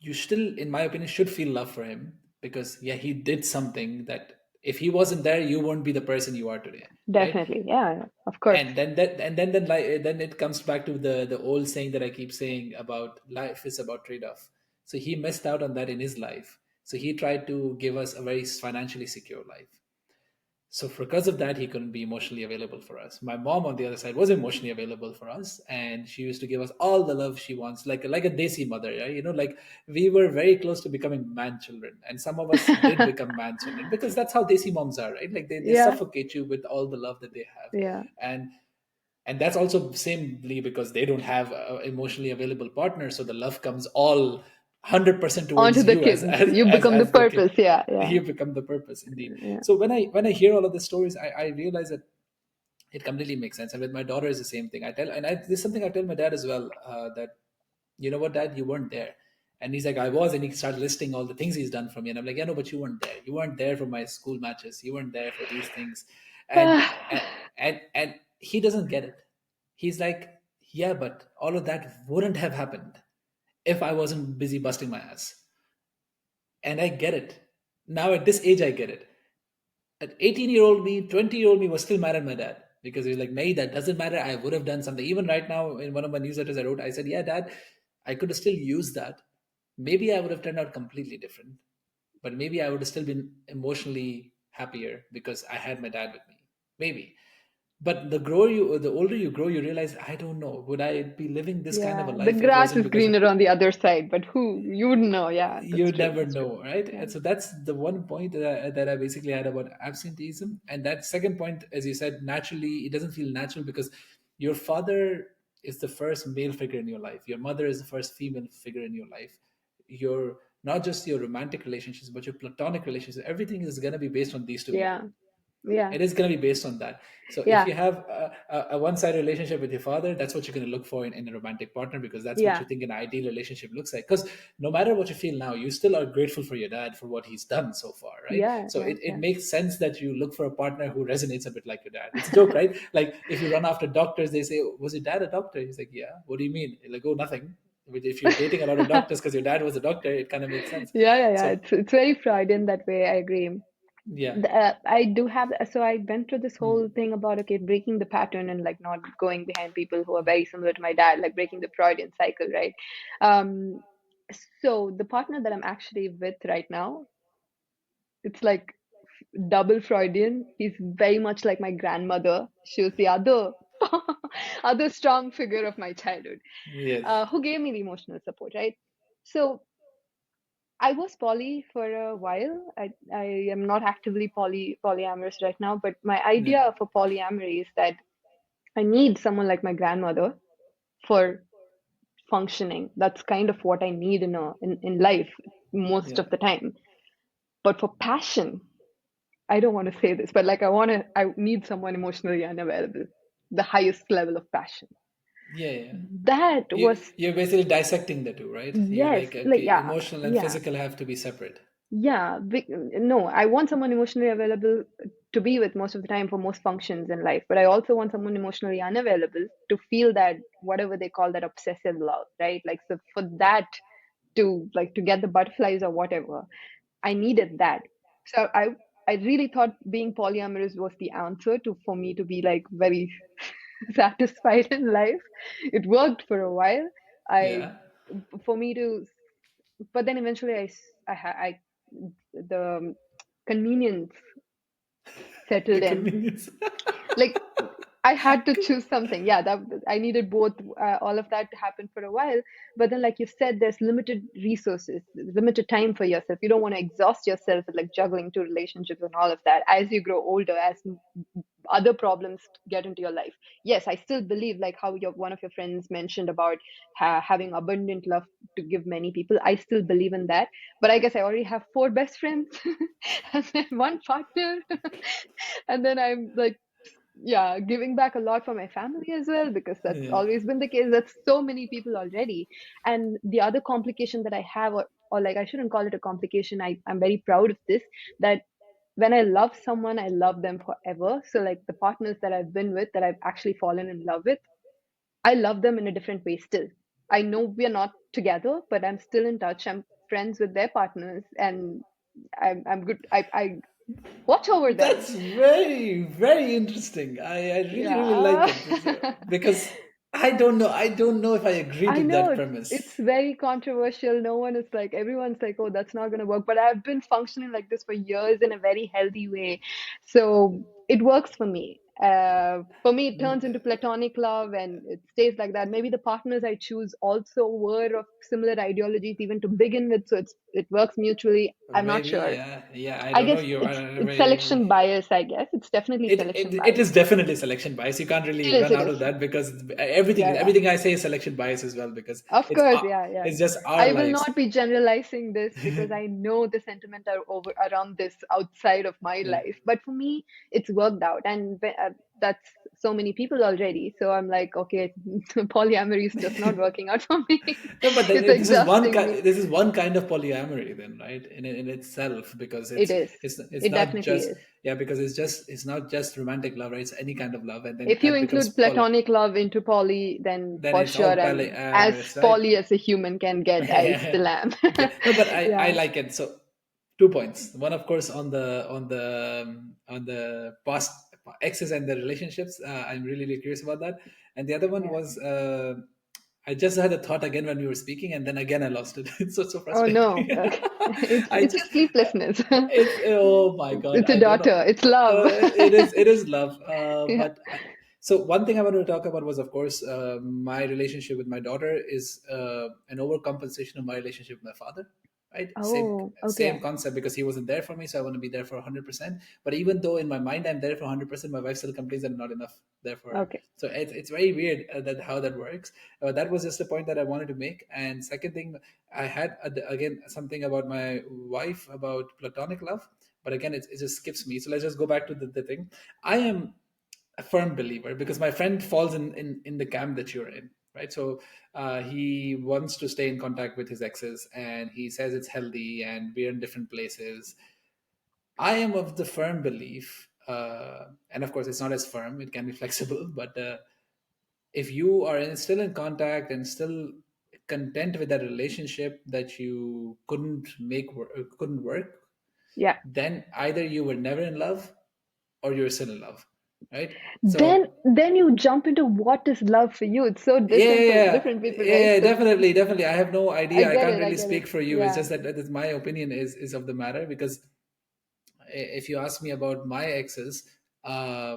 you still, in my opinion, should feel love for him, because yeah, he did something that if he wasn't there, you won't be the person you are today, right? Definitely. Yeah, of course. And then it comes back to the old saying that I keep saying about life is about trade-off. So he missed out on that in his life, so he tried to give us a very financially secure life. So because of that, he couldn't be emotionally available for us. My mom, on the other side, was emotionally available for us, and she used to give us all the love she wants, like a desi mother. Yeah, like we were very close to becoming man children, and some of us did become man children because that's how desi moms are, right? Like they Yeah, suffocate you with all the love that they have, yeah. and that's also samely because they don't have a emotionally available partner, so the love comes all 100% Onto towards the you kids. You become the as the kid. purpose. Yeah, yeah, You become the purpose indeed. yeah. So when I hear all of the stories, I realize that it completely makes sense. And with my daughter is the same thing. I tell, and this is something I tell my dad as well, that you know what, dad, you weren't there. And he's like, I was. And he started listing all the things he's done for me, and I'm like, yeah, no, but you weren't there. You weren't there for my school matches. You weren't there for these things. and and and he doesn't get it. He's like, yeah, but all of that wouldn't have happened if I wasn't busy busting my ass. And I get it. Now at this age, I get it. At 18-year-old me, 20-year-old me was still mad at my dad because he was like, "Nay, that doesn't matter. I would have done something." Even right now, in one of my newsletters I wrote, I said, "Yeah, dad, I could have still used that. Maybe I would have turned out completely different, but maybe I would have still been emotionally happier because I had my dad with me. Maybe." But the older you grow, you realize, I don't know, would I be living this kind of a Yeah, the life? It grass wasn't is because of greener on the other side, but who you wouldn't know. Yeah, that's you true. never That's true. know, right? Yeah, And so that's the one point that I basically had about absenteeism. And that second point, as you said, naturally it doesn't feel natural because your father is the first male figure in your life, your mother is the first female figure in your life, your not just your romantic relationships but your platonic relationships, everything is going to be based on these two yeah, people. yeah, It is going to be based on that. So if yeah, you have a one-sided relationship with your father, that's what you're going to look for in a romantic partner, because that's what yeah, you think an ideal relationship looks like. Because no matter what you feel now, you still are grateful for your dad for what he's done so far, right? yeah, So yeah, it yeah. makes sense that you look for a partner who resonates a bit like your dad. It's a joke, right? Like if you run after doctors, they say, "Was your dad a doctor?" He's like, "Yeah." "What do you mean?" You're like, "Oh, nothing." But if you're dating a lot of doctors because your dad was a doctor, it kind of makes sense. Yeah, yeah, yeah. So It's very Freudian that way. I agree. yeah. I do have, so I went through this Hmm. whole thing about, okay, breaking the pattern and like not going behind people who are very similar to my dad, like breaking the Freudian cycle, right? Um, so the partner that I'm actually with right now, it's like double Freudian. He's very much like my grandmother. She was the other other strong figure of my childhood, Yes. who gave me the emotional support, right? So I was poly for a while. I am not actively polyamorous right now, but my Yeah. idea for polyamory is that I need someone like my grandmother for functioning. That's kind of what I need in life most Yeah. of the time. But for passion, I don't want to say this, but like I need someone emotionally unavailable, the highest level of passion. Yeah, yeah. That was, You're basically dissecting the two, right? You're yes, like, like, okay, yeah, emotional and yeah. physical have to be separate. Yeah, no, I want someone emotionally available to be with most of the time for most functions in life, but I also want someone emotionally unavailable to feel that whatever they call that obsessive love, right? Like, so for that to like to get the butterflies or whatever, I needed that. So I really thought being polyamorous was the answer to for me to be like very satisfied in life. It worked for a while. I Yeah. For me to, but then eventually I the convenience The settled in. convenience. Like I had to choose something. Yeah, that I needed both. All of that to happen for a while, but then, like you said, there's limited resources, limited time for yourself. You don't want to exhaust yourself with like juggling two relationships and all of that. As you grow older, as other problems get into your life. Yes, I still believe like how your one of your friends mentioned about having abundant love to give many people. I still believe in that, but I guess I already have four best friends and then one partner, and then I'm like, yeah, giving back a lot for my family as well, because that's Yeah. always been the case. That's so many people already. And the other complication that I have, or like I shouldn't call it a complication, I'm very proud of this, that when I love someone, I love them forever. So like the partners that I've been with, that I've actually fallen in love with, I love them in a different way still. I know we are not together, but I'm still in touch. I'm friends with their partners, and I'm good. I watch over them. That's very, very interesting. I really, really like Yeah. it. Because I don't know if I agree I to know that it's premise. very controversial. No one is like everyone's like, oh, that's not gonna work. But I've been functioning like this for years in a very healthy way, so it works for me. For me, it turns into platonic love, and it stays like that. Maybe the partners I choose also were of similar ideologies, even to begin with, so it works mutually. I'm not Maybe, sure. yeah, yeah. I I don't know. guess You are it's very. selection bias. I guess it's definitely selection It bias. is definitely selection bias. You can't really It is. run It out is. of that because Yeah. Yeah. everything I say is selection bias as well because Of it's course, yeah, yeah. it's just our I will lives. not be generalizing this because I know the sentiment are over around this outside of my Yeah. life. But for me, it's worked out, and that's so many people already. So I'm like, okay, polyamory is just not working out for me. No, but then It's exhausting me. this is one kind of polyamory then, right? In itself, because It is. it's It not definitely just is. yeah, because it's not just romantic love, right? It's any kind of love, and then If you that becomes include platonic love into poly, then then for it's all sure I'm as polyamorous, right? poly as a human can get. I Yeah. still am. Yeah. No, but I Yeah, like it. So 2 points. One, of course, on the past exes and the relationships. I'm really, really curious about that. And the other one yeah. was I just had a thought again when we were speaking, and then again I lost it. It's so Oh no, frustrating. okay. It's I it's just your sleeplessness. it's oh my god, It's a I don't know. daughter. It's love. It is love. Yeah. So one thing I wanted to talk about was, of course, my relationship with my daughter is an overcompensation of my relationship with my father. Right, Oh, same okay. concept because he wasn't there for me, so I want to be there for 100%. But even though in my mind I'm there for 100%, my wife still complains that I'm not enough there for her. Okay. So it's very weird that how that works. That was just a point that I wanted to make. And second thing, I had again something about my wife about platonic love, but again it just skips me. So let's just go back to the thing. I am a firm believer because my friend falls in the camp that you're in, right? So he wants to stay in contact with his exes and he says it's healthy and we're in different places. I am of the firm belief, and of course it's not as firm, it can be flexible, but if you are still in contact and still content with that relationship that you couldn't work, Yeah. then either you were never in love or you're still in love, right? Then So then you jump into what is love for you. It's so different for different people, right? yeah, So definitely, definitely. I have no I idea. I get can't it. I really get it. speak for you. It's Yeah. just that is my opinion is of the matter because if you ask me about my exes, uh,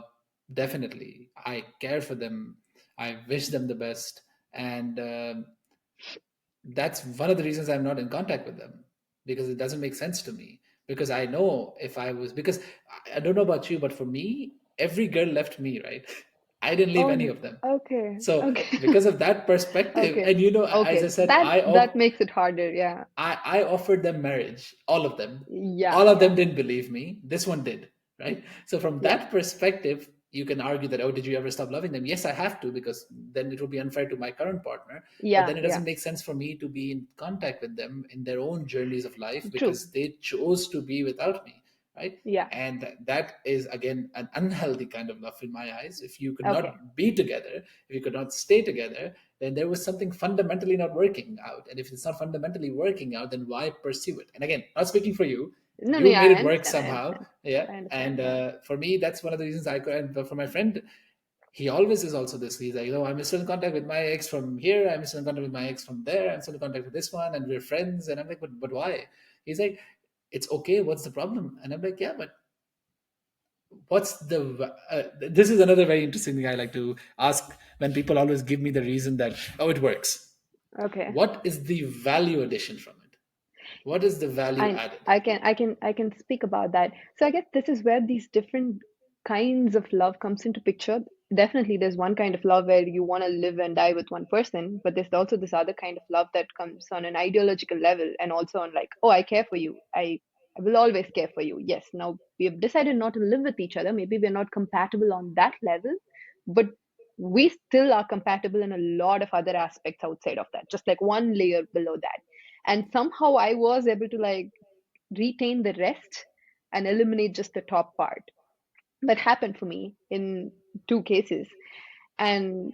definitely I care for them. I wish them the best, and that's one of the reasons I'm not in contact with them because it doesn't make sense to me. Because I know if I was because I don't know about you, but for me, every girl left me, right? I didn't leave any Oh, of them. okay. So Okay. because of that perspective, Okay. and as I Okay. said, That makes it harder. Yeah. I offered them marriage, all of them. Yeah. All of Yeah. them didn't believe me. This one did, right? So from Yeah. that perspective, you can argue that, oh, did you ever stop loving them? Yes, I have to, because then it will be unfair to my current partner. But Yeah. then it Yeah. doesn't make sense for me to be in contact with them in their own journeys of life True. because they chose to be without me, right? Yeah. And that is again an unhealthy kind of love in my eyes. If you could Okay. not be together, if you could not stay together, then there was something fundamentally not working out. And if it's not fundamentally working out, then why pursue it? And again, not speaking for you, No, no, you yeah, made I it work understand. I somehow. understand. Yeah. I understand. And Yeah. for me, that's one of the reasons I could. And for my friend, he always is also this. He's like, I'm still in contact with my ex from here. I'm still in contact with my ex from there. I'm still in contact with this one, and we're friends. And I'm like, but why? He's like, it's okay. What's the problem? And I'm like, yeah, but what's the this is another very interesting thing I like to ask when people always give me the reason that, oh, it works. Okay. What is the value addition from it? What is the value I added? I can speak about that. So I guess this is where these different kinds of love comes into picture. Definitely, there's one kind of love where you want to live and die with one person, but there's also this other kind of love that comes on an ideological level and also on like, oh, I care for you. I will always care for you. Yes, now we have decided not to live with each other. Maybe we're not compatible on that level, but we still are compatible in a lot of other aspects outside of that, just like one layer below that. And somehow I was able to like retain the rest and eliminate just the top part. That happened for me in two cases. And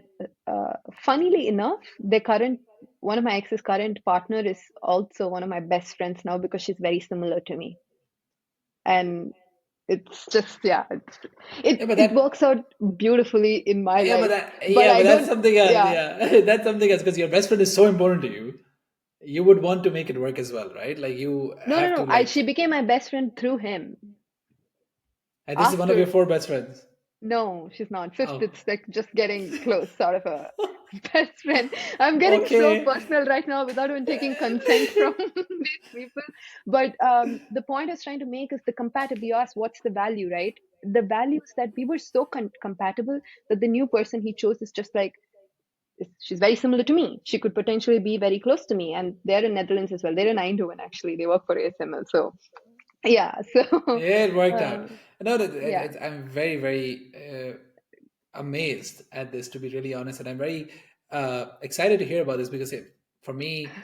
funnily enough, the current one of my ex's current partner is also one of my best friends now because she's very similar to me. And it's just, yeah, Yeah, it but it works out beautifully in my life, but I that's don't. something else. Yeah, Yeah, that's something else because your best friend is so important to you. You would want to make it work as well, right? Like you no, no, have no. to I like, She became my best friend through him. and this is one of your After, four best friends. no, she's not. Fifth, Oh, it's like just getting close, sort of a best friend. I'm getting so okay. personal right now without even taking consent from these people. But the point I was trying to make is the compatible. You asked what's the value, right? The value is that we were so compatible that the new person he chose is just like, she's very similar to me. She could potentially be very close to me, and they're in Netherlands as well. They're in Eindhoven actually. They work for ASML. So yeah, so Yeah, it worked uh, out. No, yeah, I'm very, very amazed at this, to be really honest, and I'm very excited to hear about this because for me,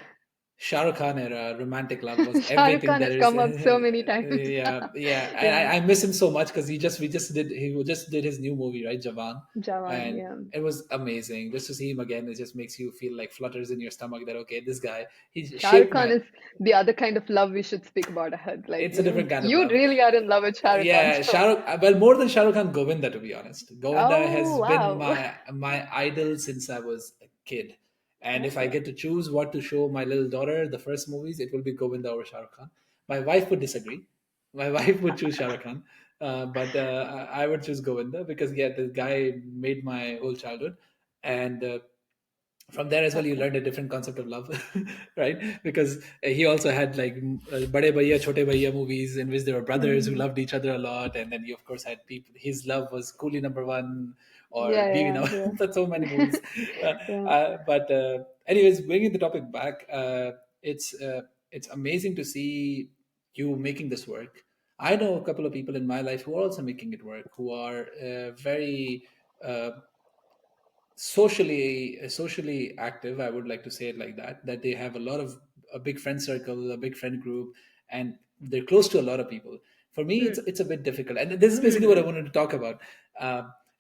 Shahrukh Khan era romantic love was Shahrukh everything Khan there has is. come up so many times. Yeah, yeah, and Yeah, I miss him so much because he just did his new movie, right, Jawan, Jawan. and Yeah, it was amazing just to see him again. It just makes you feel like flutters in your stomach that okay, this guy he Shahrukh shaped Khan my. is the other kind of love we should speak about ahead. Like It's a different kind of you love. really are in love with Shahrukh Khan. Yeah, So, Well, more than Shahrukh Khan, Govinda, to be honest. Govinda oh has been wow, my idol since I was a kid. And if I okay, get to choose what to show my little daughter, the first movies, it will be Govinda over Shahrukh Khan. My wife would disagree. My wife would choose Shahrukh Khan, but I would choose Govinda because yeah, the guy made my whole childhood, and from there as well you okay. learned a different concept of love, right? Because he also had like bade bhaiya chote bhaiya movies in which there were brothers who Hmm. loved each other a lot, and then you of course had people his love was coolie number one or Yeah, Bibi yeah, number yeah, but so many movies. yeah. But anyways, bringing the topic back, it's amazing to see you making this work. I know a couple of people in my life who are also making it work, who are very uh, socially active, I would like to say it like that, that they have a lot of a big friend circle, a big friend group, and they're close to a lot of people. For me Hmm. it's a bit difficult, and this is basically what I Hmm. wanted to talk about.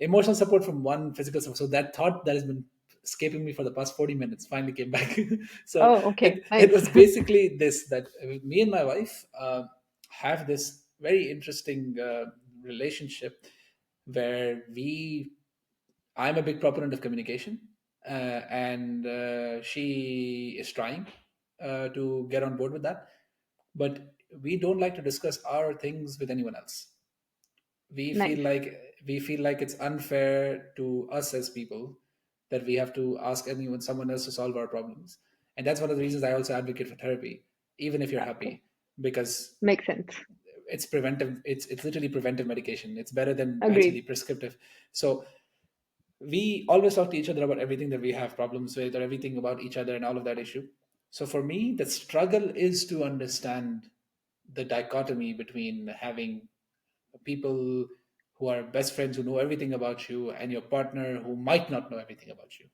Emotional support from one, physical support. So that thought that has been escaping me for the past 40 minutes finally came back. So Oh, okay, it nice. was basically this, that me and my wife have this very interesting relationship where I'm a big proponent of communication, and she is trying to get on board with that. But we don't like to discuss our things with anyone else. We feel Nice. like we feel like it's unfair to us as people that we have to ask someone else to solve our problems. And that's one of the reasons I also advocate for therapy, even if you're Okay, happy, because makes sense. it's preventive. It's literally preventive medication. It's better than Agreed. actually prescriptive. So we always talk to each other about everything that we have problems with or everything about each other and all of that issue. So for me, the struggle is to understand the dichotomy between having people who are best friends who know everything about you and your partner who might not know everything about you.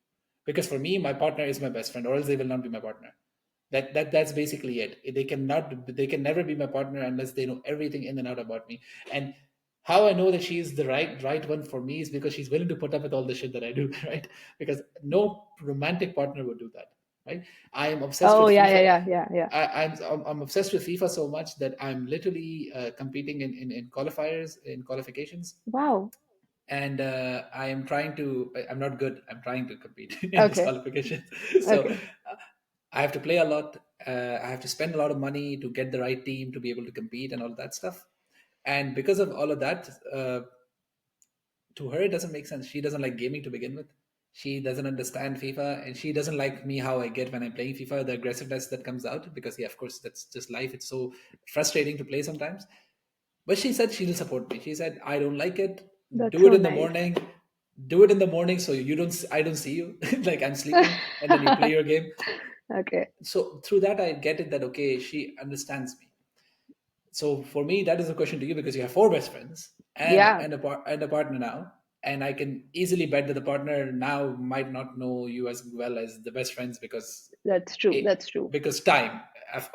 Because for me, my partner is my best friend, or else they will not be my partner. That's basically it. They can never be my partner unless they know everything in and out about me. And how I know that she's the right one for me is because she's willing to put up with all the shit that I do, right? Because no romantic partner would do that, right? I am obsessed Oh with yeah, yeah, FIFA. yeah, yeah, yeah. I'm obsessed with FIFA so much that I'm literally competing in qualifiers, in qualifications, Wow. and I am trying to. I'm not good. I'm trying to compete in this Okay, qualification. So okay. I have to play a lot. I have to spend a lot of money to get the right team to be able to compete and all that stuff. And because of all of that, to her it doesn't make sense. She doesn't like gaming to begin with. She doesn't understand FIFA, and she doesn't like me how I get when I'm playing FIFA, the aggressiveness that comes out. Because yeah, of course, that's just life. It's so frustrating to play sometimes. But she said she'll support me. She said, I don't like it. That's Do it so in the nice. morning. Do it in the morning so you don't. I don't see you. Like I'm sleeping, and then you play your game. Okay. So through that, I get it that okay, she understands me. So for me, that is a question to you because you have four best friends Yeah, and a partner now, and I can easily bet that the partner now might not know you as well as the best friends that's true. it, That's true. because time,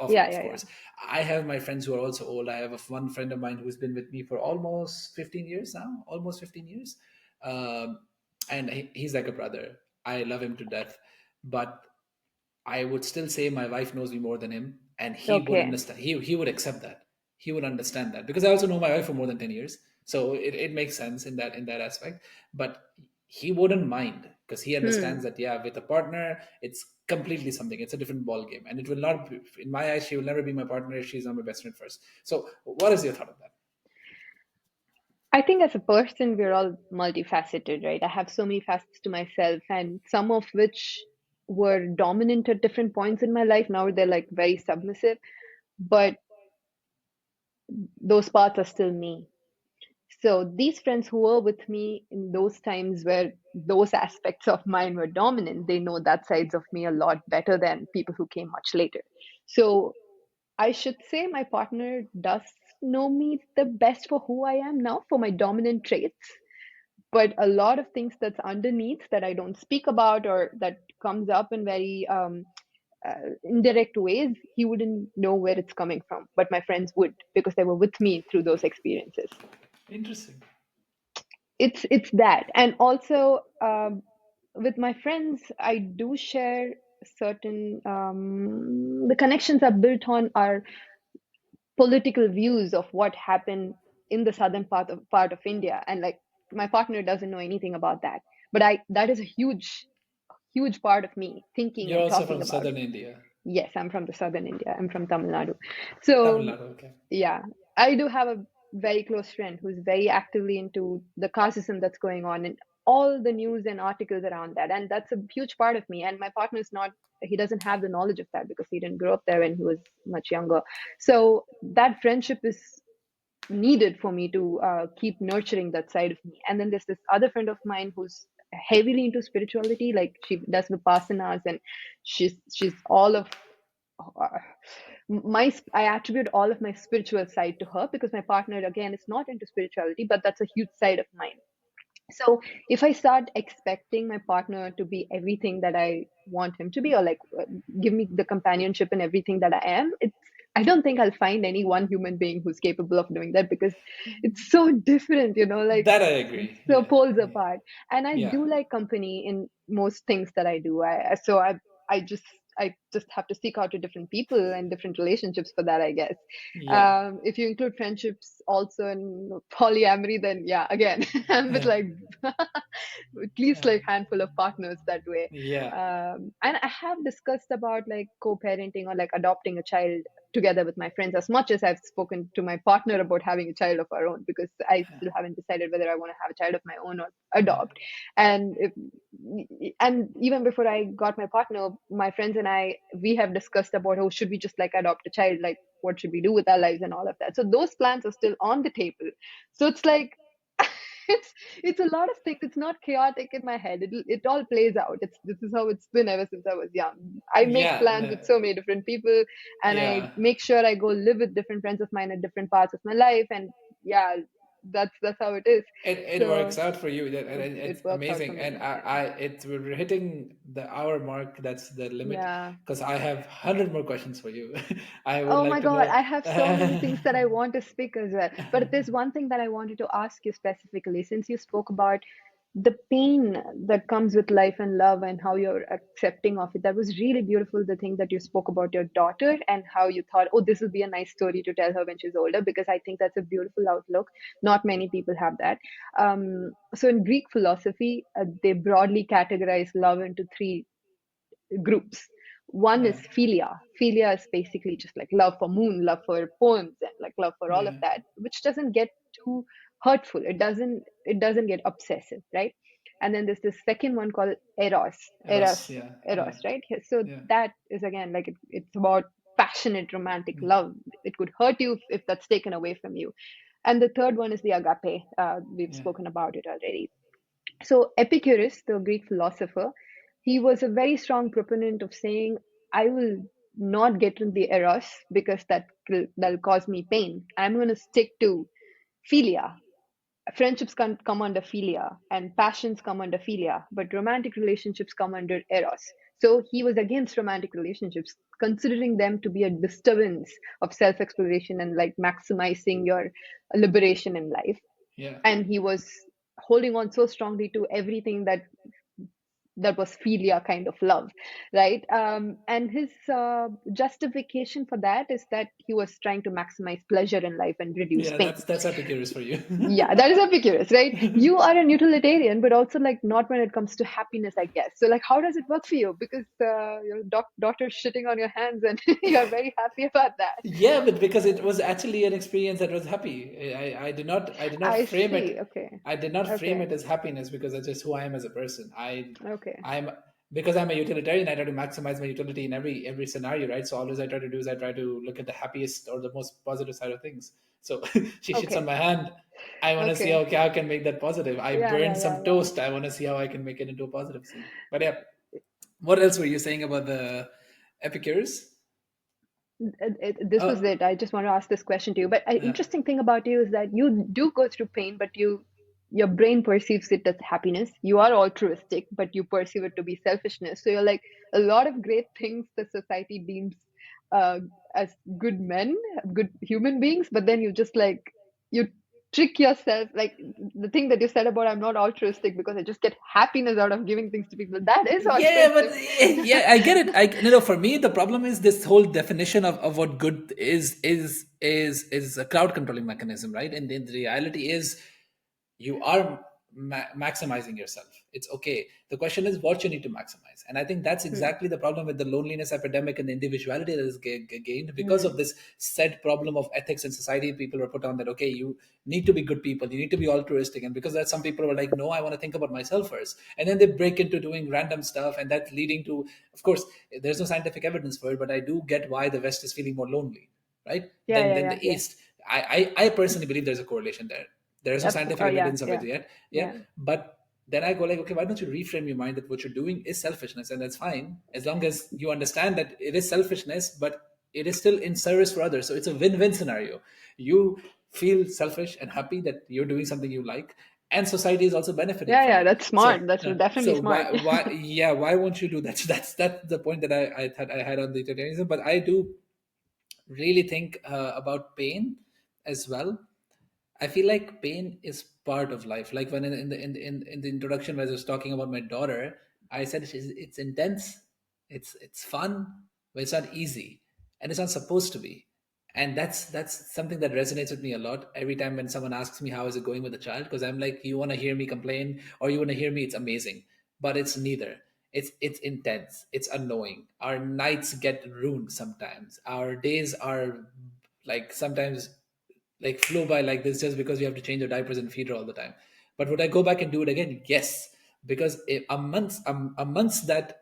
Yeah, of yeah, yeah. course. I have my friends who are also old. I have one friend of mine who's been with me for almost 15 years now, almost 15 years, um, and he's like a brother. I love him to death, but I would still say my wife knows me more than him, and he would Okay. understand. He would accept that. he would understand that, because I also know my wife for more than 10 years. So it makes sense in that aspect. But he wouldn't mind, because he Hmm. understands that, yeah, with a partner, it's completely something. It's a different ball game. And it will not be, in my eyes, she will never be my partner if she's not my best friend first. So what is your thought on that? I think as a person, we're all multifaceted, right? I have so many facets to myself, and some of which were dominant at different points in my life. Now they're like very submissive, but those parts are still me. So these friends who were with me in those times where those aspects of mine were dominant, they know that sides of me a lot better than people who came much later. So I should say my partner does know me the best for who I am now, for my dominant traits. But a lot of things that's underneath that I don't speak about or that comes up in very indirect ways, he wouldn't know where it's coming from. But my friends would, because they were with me through those experiences. Interesting. It's that, and also with my friends, I do share certain the connections are built on our political views of what happened in the southern part of India, and like my partner doesn't know anything about that, but I that is a huge part of me thinking You're and also talking from about. southern India. Yes, I'm from the southern India. I'm from Tamil Nadu. Tamil So Nadu, okay. yeah, I do have a very close friend who's very actively into the casteism that's going on and all the news and articles around that. And that's a huge part of me. And my partner is not, he doesn't have the knowledge of that because he didn't grow up there when he was much younger. So that friendship is needed for me to keep nurturing that side of me. And then there's this other friend of mine who's heavily into spirituality, like she does vipassanas, and she's all of uh, my I attribute all of my spiritual side to her because my partner again is not into spirituality, but that's a huge side of mine. So if I start expecting my partner to be everything that I want him to be, or like give me the companionship and everything that I am, I don't think I'll find any one human being who's capable of doing that because it's so different, like That I agree. so Yeah. poles Yeah. apart. And I Yeah. do like company in most things that I do. I just I just have to seek out to different people and different relationships for that, I guess. Yeah. If you include friendships also in polyamory, then yeah, again, I'm with Yeah. like at least like handful of partners that way. Yeah. And I have discussed about like co-parenting or like adopting a child together with my friends as much as I've spoken to my partner about having a child of our own because I still haven't decided whether I want to have a child of my own or Yeah. adopt. And if, and even before I got my partner, my friends and we have discussed about, oh, should we just like adopt a child? Like, what should we do with our lives and all of that? So those plans are still on the table. So it's like, it's a lot of things. It's not chaotic in my head. It all plays out. This is how it's been ever since I was young. I make Yeah. plans with so many different people, and I Yeah. make sure I go live with different friends of mine at different parts of my life. And yeah, that's how it is. It So works out for you. it It's works out for amazing. And me. Yeah. we're hitting the hour mark. That's the limit. Yeah. Because I have 100 more questions for you. I would Oh like my to God, know. I have so many things that I want to speak as well. But there's one thing that I wanted to ask you specifically, since you spoke about the pain that comes with life and love and how you're accepting of it. That was really beautiful, the thing that you spoke about your daughter and how you thought, oh, this will be a nice story to tell her when she's older, because I think that's a beautiful outlook. Not many people have that. So in Greek philosophy, they broadly categorize love into three groups. One is Yeah. philia. Philia is basically just like love for moon, love for poems, and like love for all of Yeah. that, which doesn't get too hurtful. It doesn't get obsessive, right? And then there's this second one called eros, Eros. Yeah. eros, Yeah. right? So Yeah. that is again like it's about passionate romantic Yeah. love. It could hurt you if that's taken away from you. And the third one is the agape. We've Yeah. spoken about it already. So Epicurus, the Greek philosopher, he was a very strong proponent of saying, I will not get into the eros because that'll cause me pain. I'm going to stick to philia. Friendships can come under philia and passions come under philia, but romantic relationships come under eros. So he was against romantic relationships, considering them to be a disturbance of self exploration and like maximizing your liberation in life. Yeah. And he was holding on so strongly to everything that that was philia kind of love, right? And his justification for that is that he was trying to maximize pleasure in life and reduce Yeah, pain. that's Epicurus for you. Yeah, that is Epicurus, right? You are a utilitarian, but also like not when it comes to happiness, I guess. So like, how does it work for you? Because your daughter's shitting on your hands, and you're very happy about that. Yeah, but because it was actually an experience that was happy. I did not I frame see. it. Okay. I did not frame Okay. it as happiness because that's just who I am as a person. Okay. I'm because I'm a utilitarian. I try to maximize my utility in every scenario, right? So always I try to do is I try to look at the happiest or the most positive side of things. So she shits on Okay. my hand. I want to see Okay. how I can make that positive. I Yeah. burned Yeah. Yeah. some Yeah. toast. I want to see how I can make it into a positive scene. But yeah, what else were you saying about the Epicurus? This was Oh, it. I just want to ask this question to you. But yeah. interesting thing about you is that you do go through pain, but your brain perceives it as happiness. You are altruistic, but you perceive it to be selfishness. So you're like a lot of great things the society deems uh, as good men, good human beings, but then you just like you trick yourself. Like the thing that you said about I'm not altruistic because I just get happiness out of giving things to people. That is Yeah, but altruistic. yeah, I get it. For me, the problem is this whole definition of what good is a crowd controlling mechanism, right? And the reality is you are maximizing yourself. It's okay. The question is what you need to maximize, and I think that's Hmm. exactly the problem with the loneliness epidemic and the individuality that is gained because of Hmm. this said problem of ethics in society. People are put on that, okay, you need to be good people, you need to be altruistic, and because that some people are like, no, I want to think about myself first, and then they break into doing random stuff, and that's leading to, of course, there's no scientific evidence for it, but I do get why the West is feeling more lonely, right, Yeah. Yeah. than Yeah. the Yeah. East. I personally believe there's a correlation there. There is no scientific Oh yeah. evidence of it Yeah. yet. Yeah. Yeah. But then I go like, okay, why don't you reframe your mind that what you're doing is selfishness, and that's fine as long as you understand that it is selfishness, but it is still in service for others. So it's a win-win scenario. You feel selfish and happy that you're doing something you like, and society is also benefiting Yeah. from Yeah. it. That's So smart. That's definitely so smart. why won't you do that? So that's the point that I thought I had on the utilitarianism. But I do really think about pain as well. I feel like pain is part of life. Like when in the introduction, when I was talking about my daughter, I said it's intense, it's fun, but it's not easy, and it's not supposed to be. And that's something that resonates with me a lot every time when someone asks me how is it going with the child, because I'm like, you want to hear me complain or you want to hear me it's amazing, but it's neither. It's intense, it's annoying. Our nights get ruined sometimes. Our days are like sometimes like flew by like this just because we have to change our diapers and feed her all the time. But would I go back and do it again? Yes, because amongst that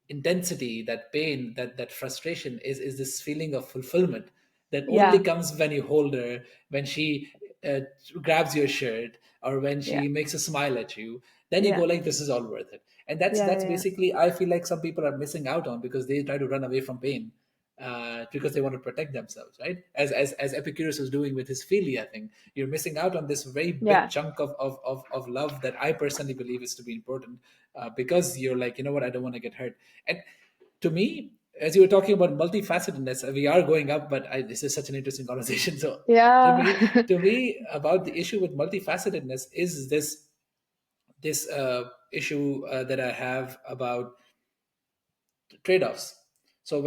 intensity, that pain, that frustration is this feeling of fulfillment that only Yeah. comes when you hold her, when she uh, grabs your shirt, or when Yeah. she makes a smile at you. Then you go Yeah. like, this is all worth it. And that's Yeah. basically I feel like some people are missing out on because they try to run away from pain because they want to protect themselves, right? As Epicurus was doing with his philia thing, you're missing out on this very big Yeah. chunk of love that I personally believe is to be important because you're like, you know what, I don't want to get hurt. And to me, as you were talking about multifacetedness, we are going up, but this is such an interesting conversation. So Yeah. to me, about the issue with multifacetedness is this issue that I have about trade-offs. So Yeah.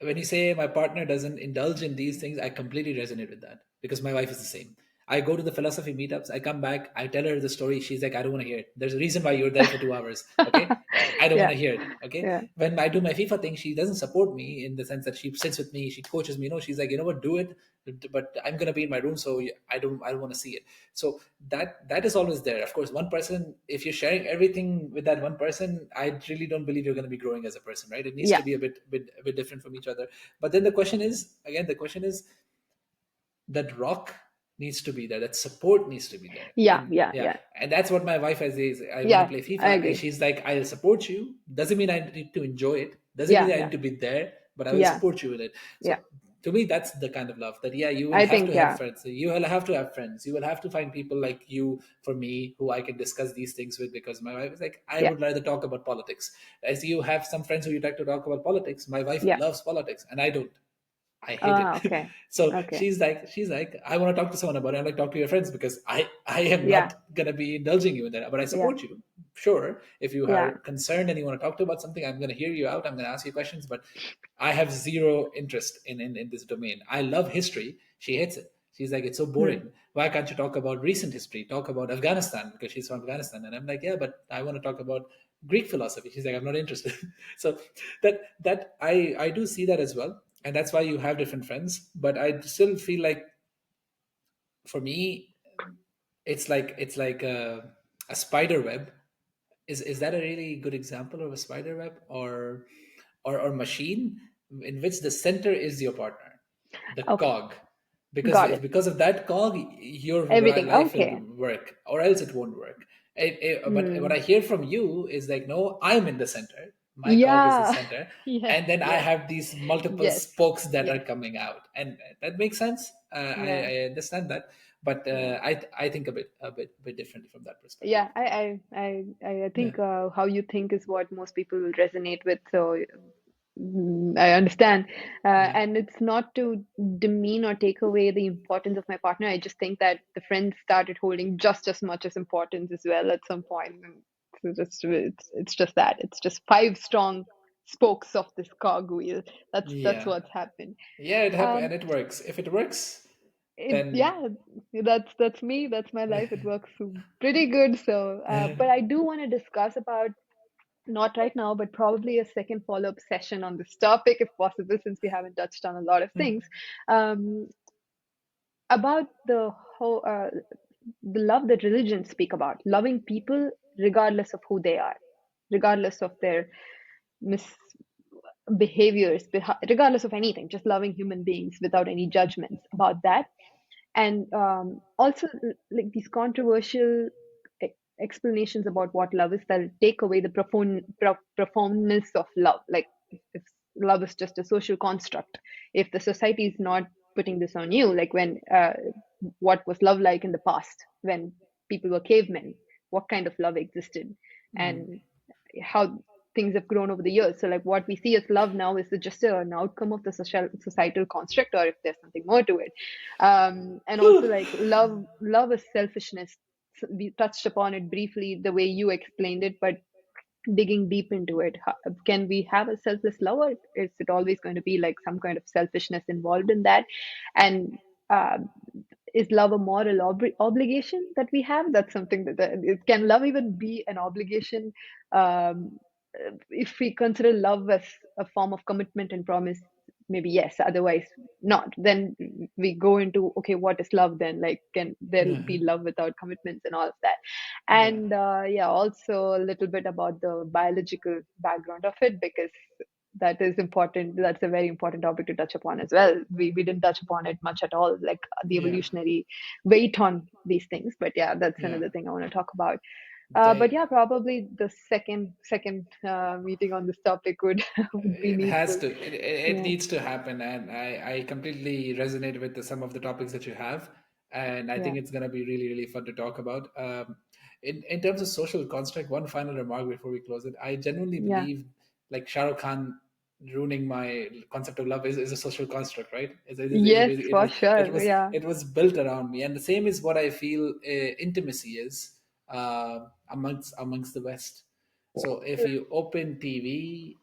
when you say my partner doesn't indulge in these things, I completely resonate with that because my wife is the same. I go to the philosophy meetups, I come back, I tell her the story, she's like, I don't want to hear it. There's a reason why you're there for 2 hours. Okay. I don't want Yeah. to hear it. Okay. Yeah. When I do my FIFA thing, she doesn't support me in the sense that she sits with me, she coaches me. No, she's like, you know what, do it, but I'm gonna be in my room, so I don't want to see it. So that is always there. Of course, one person, if you're sharing everything with that one person, I really don't believe you're going to be growing as a person, right? It needs to Yeah. be a bit different from each other. But then the question is that rock needs to be there, that support needs to be there. Yeah. And Yeah. yeah, Yeah. and that's what my wife has is, I want to Yeah. play I FIFA, and agree. she's like, I'll support you, doesn't mean I need to enjoy it, doesn't Yeah. mean I Yeah. need to be there, but I will Yeah. support you in it. Yeah. So to me, that's the kind of love that, yeah, you will I have think, to have yeah. friends, you will have to have friends, you will have to find people like you, for me, who I can discuss these things with, because my wife is like, I Yeah. would rather talk about politics. As you have some friends who you like to talk about politics, my wife Yeah. loves politics and I don't. I hate it. Ah, okay. So Okay. she's like, I want to talk to someone about it. I'm like, talk to your friends because I am Yeah. not gonna be indulging you in that. But I Yeah. support you. Sure, if you Yeah. are concerned and you want to talk to about something, I'm gonna hear you out. I'm gonna ask you questions, but I have zero interest in this domain. I love history. She hates it. She's like, it's so Hmm. boring. Why can't you talk about recent history? Talk about Afghanistan because she's from Afghanistan. And I'm like, yeah, but I want to talk about Greek philosophy. She's like, I'm not interested. So that I do see that as well. And that's why you have different friends. But I still feel like for me, it's like a spider web. Is that a really good example of a spider web or machine in which the center is your partner, the Okay. cog, because Got it's it. because of that cog your Everything. life will Okay. work, or else it won't work. But what Hmm. I hear from you is like, no, I'm in the center, my cog is the Yeah. center, Yes. and then I Yes. have these multiple Yes. spokes that are Yes. coming out, and that makes sense. Yeah. I understand that, but Yeah. I think a bit differently from that perspective. Yeah. I Yeah. think how you think is what most people will resonate with. So I understand. Yeah. And it's not to demean or take away the importance of my partner. I just think that the friends started holding just as much as importance as well at some point. And so just it's just that. It's just five strong spokes of this cog wheel. That's Yeah. what's happened. Yeah, it happens and Um, it works. If it works, it then yeah, that's me. That's my life. It works pretty good. So, but I do want to discuss about not right now, but probably a second follow-up session on this topic, if possible, since we haven't touched on a lot of things. Um, about the love that religions speak about, loving people regardless of who they are, regardless of their misbehaviors, regardless of anything, just loving human beings without any judgments about that. And also like these controversial explanations about what love is that take away the profoundness of love, like if love is just a social construct, if the society is not putting this on you, like when what was love like in the past when people were cavemen, what kind of love existed, and how things have grown over the years. So like what we see as love now is it just an outcome of the societal construct, or if there's something more to it. And also like love is selfishness. So we touched upon it briefly the way you explained it, but digging deep into it, can we have a selfless love, or is it always going to be like some kind of selfishness involved in that? And uh, is love a moral obligation that we have? That's something can love even be an obligation? um, if we consider love as a form of commitment and promise, maybe yes, otherwise not. Then we go into, okay, what is love then? Like, can there be yeah. love without commitments and all of that? Yeah. And yeah, also a little bit about the biological background of it, because that is important. That's a very important topic to touch upon as well. We didn't touch upon it much at all, like the Yeah. evolutionary weight on these things. But yeah, that's Yeah. another thing I want to talk about. But They yeah, probably the second meeting on this topic would would be it has needful. to it Yeah, needs to happen, and I completely resonate with some of the topics that you have, and I yeah, think it's going to be really really fun to talk about. In terms of social construct, one final remark before we close it. I genuinely yeah. believe like Shahrukh Khan ruining my concept of love is a social construct, right? Yes, It for was sure. Yeah, it was built around me, and the same is what I feel intimacy is amongst the West. So if you open TV,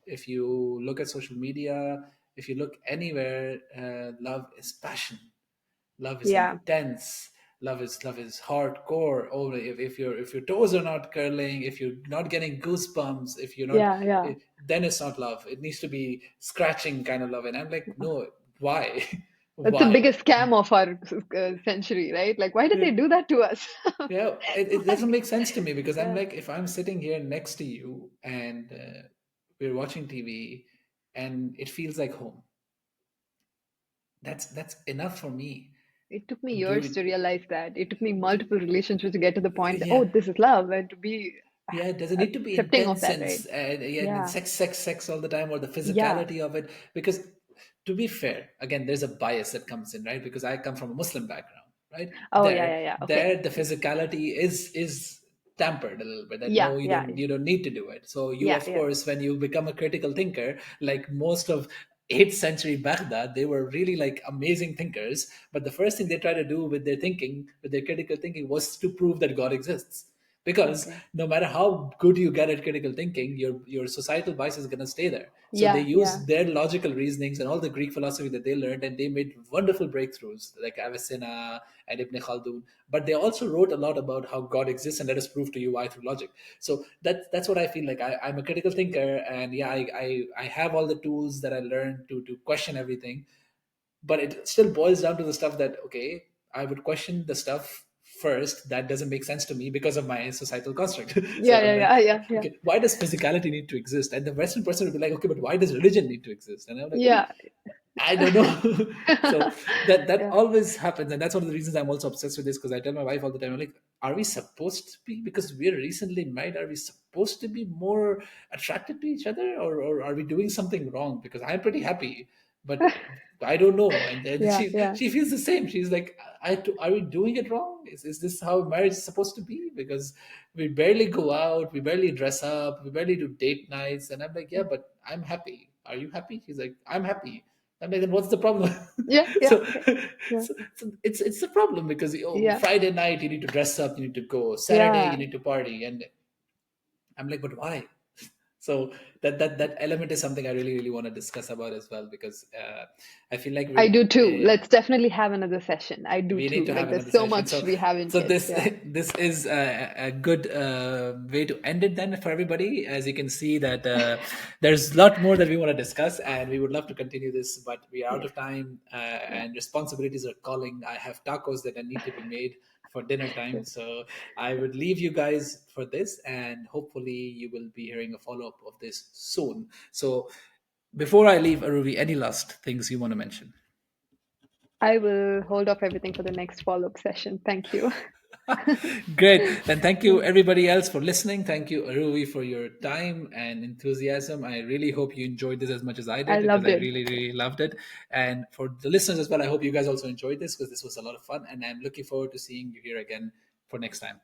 if you look at social media, if you look anywhere, love is passion. Love is yeah, intense. Love is hardcore. Oh, if your toes are not curling, if you're not getting goosebumps, if you're not, yeah, yeah. then it's not love. It needs to be scratching kind of love. And I'm like, no, why, That's the why? biggest scam of our century, right? Like, why did Yeah. they do that to us? Yeah, it Why? doesn't make sense to me because I'm Yeah. like, if I'm sitting here next to you and we're watching TV and it feels like home, that's enough for me. It took me Do years it. to realize that. It took me multiple relationships to get to the point that, Yeah, oh, this is love, and to be yeah. Does it need to be accepting of intense that, and right? yeah, and Yeah, sex all the time, or the yeah. physicality of it? Because to be fair, again, there's a bias that comes in, right? Because I come from a Muslim background, right? Oh, yeah, yeah, yeah. Okay. There, the physicality is tampered a little bit. That Yeah, no, yeah, you don't need to do it. So you, yeah, of yeah, course, when you become a critical thinker, like most of 8th century Baghdad, they were really like amazing thinkers. But the first thing they tried to do with their thinking, with their critical thinking, was to prove that God exists. Because Okay. no matter how good you get at critical thinking, your societal bias is going to stay there. So they Yeah, yeah. use their logical reasonings and all the Greek philosophy that they learned, and they made wonderful breakthroughs like Avicenna and Ibn Khaldun. But they also wrote a lot about how God exists, and let us prove to you why through logic. So that's what I feel like. I'm a critical thinker, and yeah, I have all the tools that I learned to question everything, but it still boils down to the stuff that, okay, I would question the stuff first that doesn't make sense to me because of my societal construct. Yeah, So I'm yeah, like, yeah, yeah, yeah. okay, why does physicality need to exist? And the Western person would be like, okay, but why does religion need to exist? And I'm like, well, Yeah. I don't know. So that Yeah. always happens, and that's one of the reasons I'm also obsessed with this, because I tell my wife all the time, I'm like, are we supposed to be, because we're recently married, are we supposed to be more attracted to each other, or are we doing something wrong? Because I'm pretty happy, but I don't know. And then Yeah, she yeah. she feels the same. She's like, are we doing it wrong? Is this how marriage is supposed to be? Because we barely go out, we barely dress up, we barely do date nights, and I'm like, yeah, but I'm happy. Are you happy? She's like, I'm happy. I'm like, then what's the problem? Yeah, yeah, so, yeah. so it's the problem, because Yeah. Friday night you need to dress up, you need to go. Saturday you Yeah. need to party, and I'm like, but why? So that element is something I really want to discuss about as well, because I feel like I we do too. Let's definitely have another session. I do we need too. to Like have there's another so session. much we haven't So hit. this Yeah. this is a good way to end it then for everybody. As you can see that there's a lot more that we want to discuss, and we would love to continue this, but we are out Yes. of time, Yeah. and responsibilities are calling. I have tacos that need to be made for dinner time, True. so I would leave you guys for this, and hopefully you will be hearing a follow up of this soon. So before I leave, Aruvi, any last things you want to mention? I will hold off everything for the next follow-up session. Thank you. Great. Then thank you everybody else for listening. Thank you, Aruvi, for your time and enthusiasm. I really hope you enjoyed this as much as I I did, because loved I it. really loved it. And for the listeners as well, I hope you guys also enjoyed this, because this was a lot of fun. And I'm looking forward to seeing you here again for next time.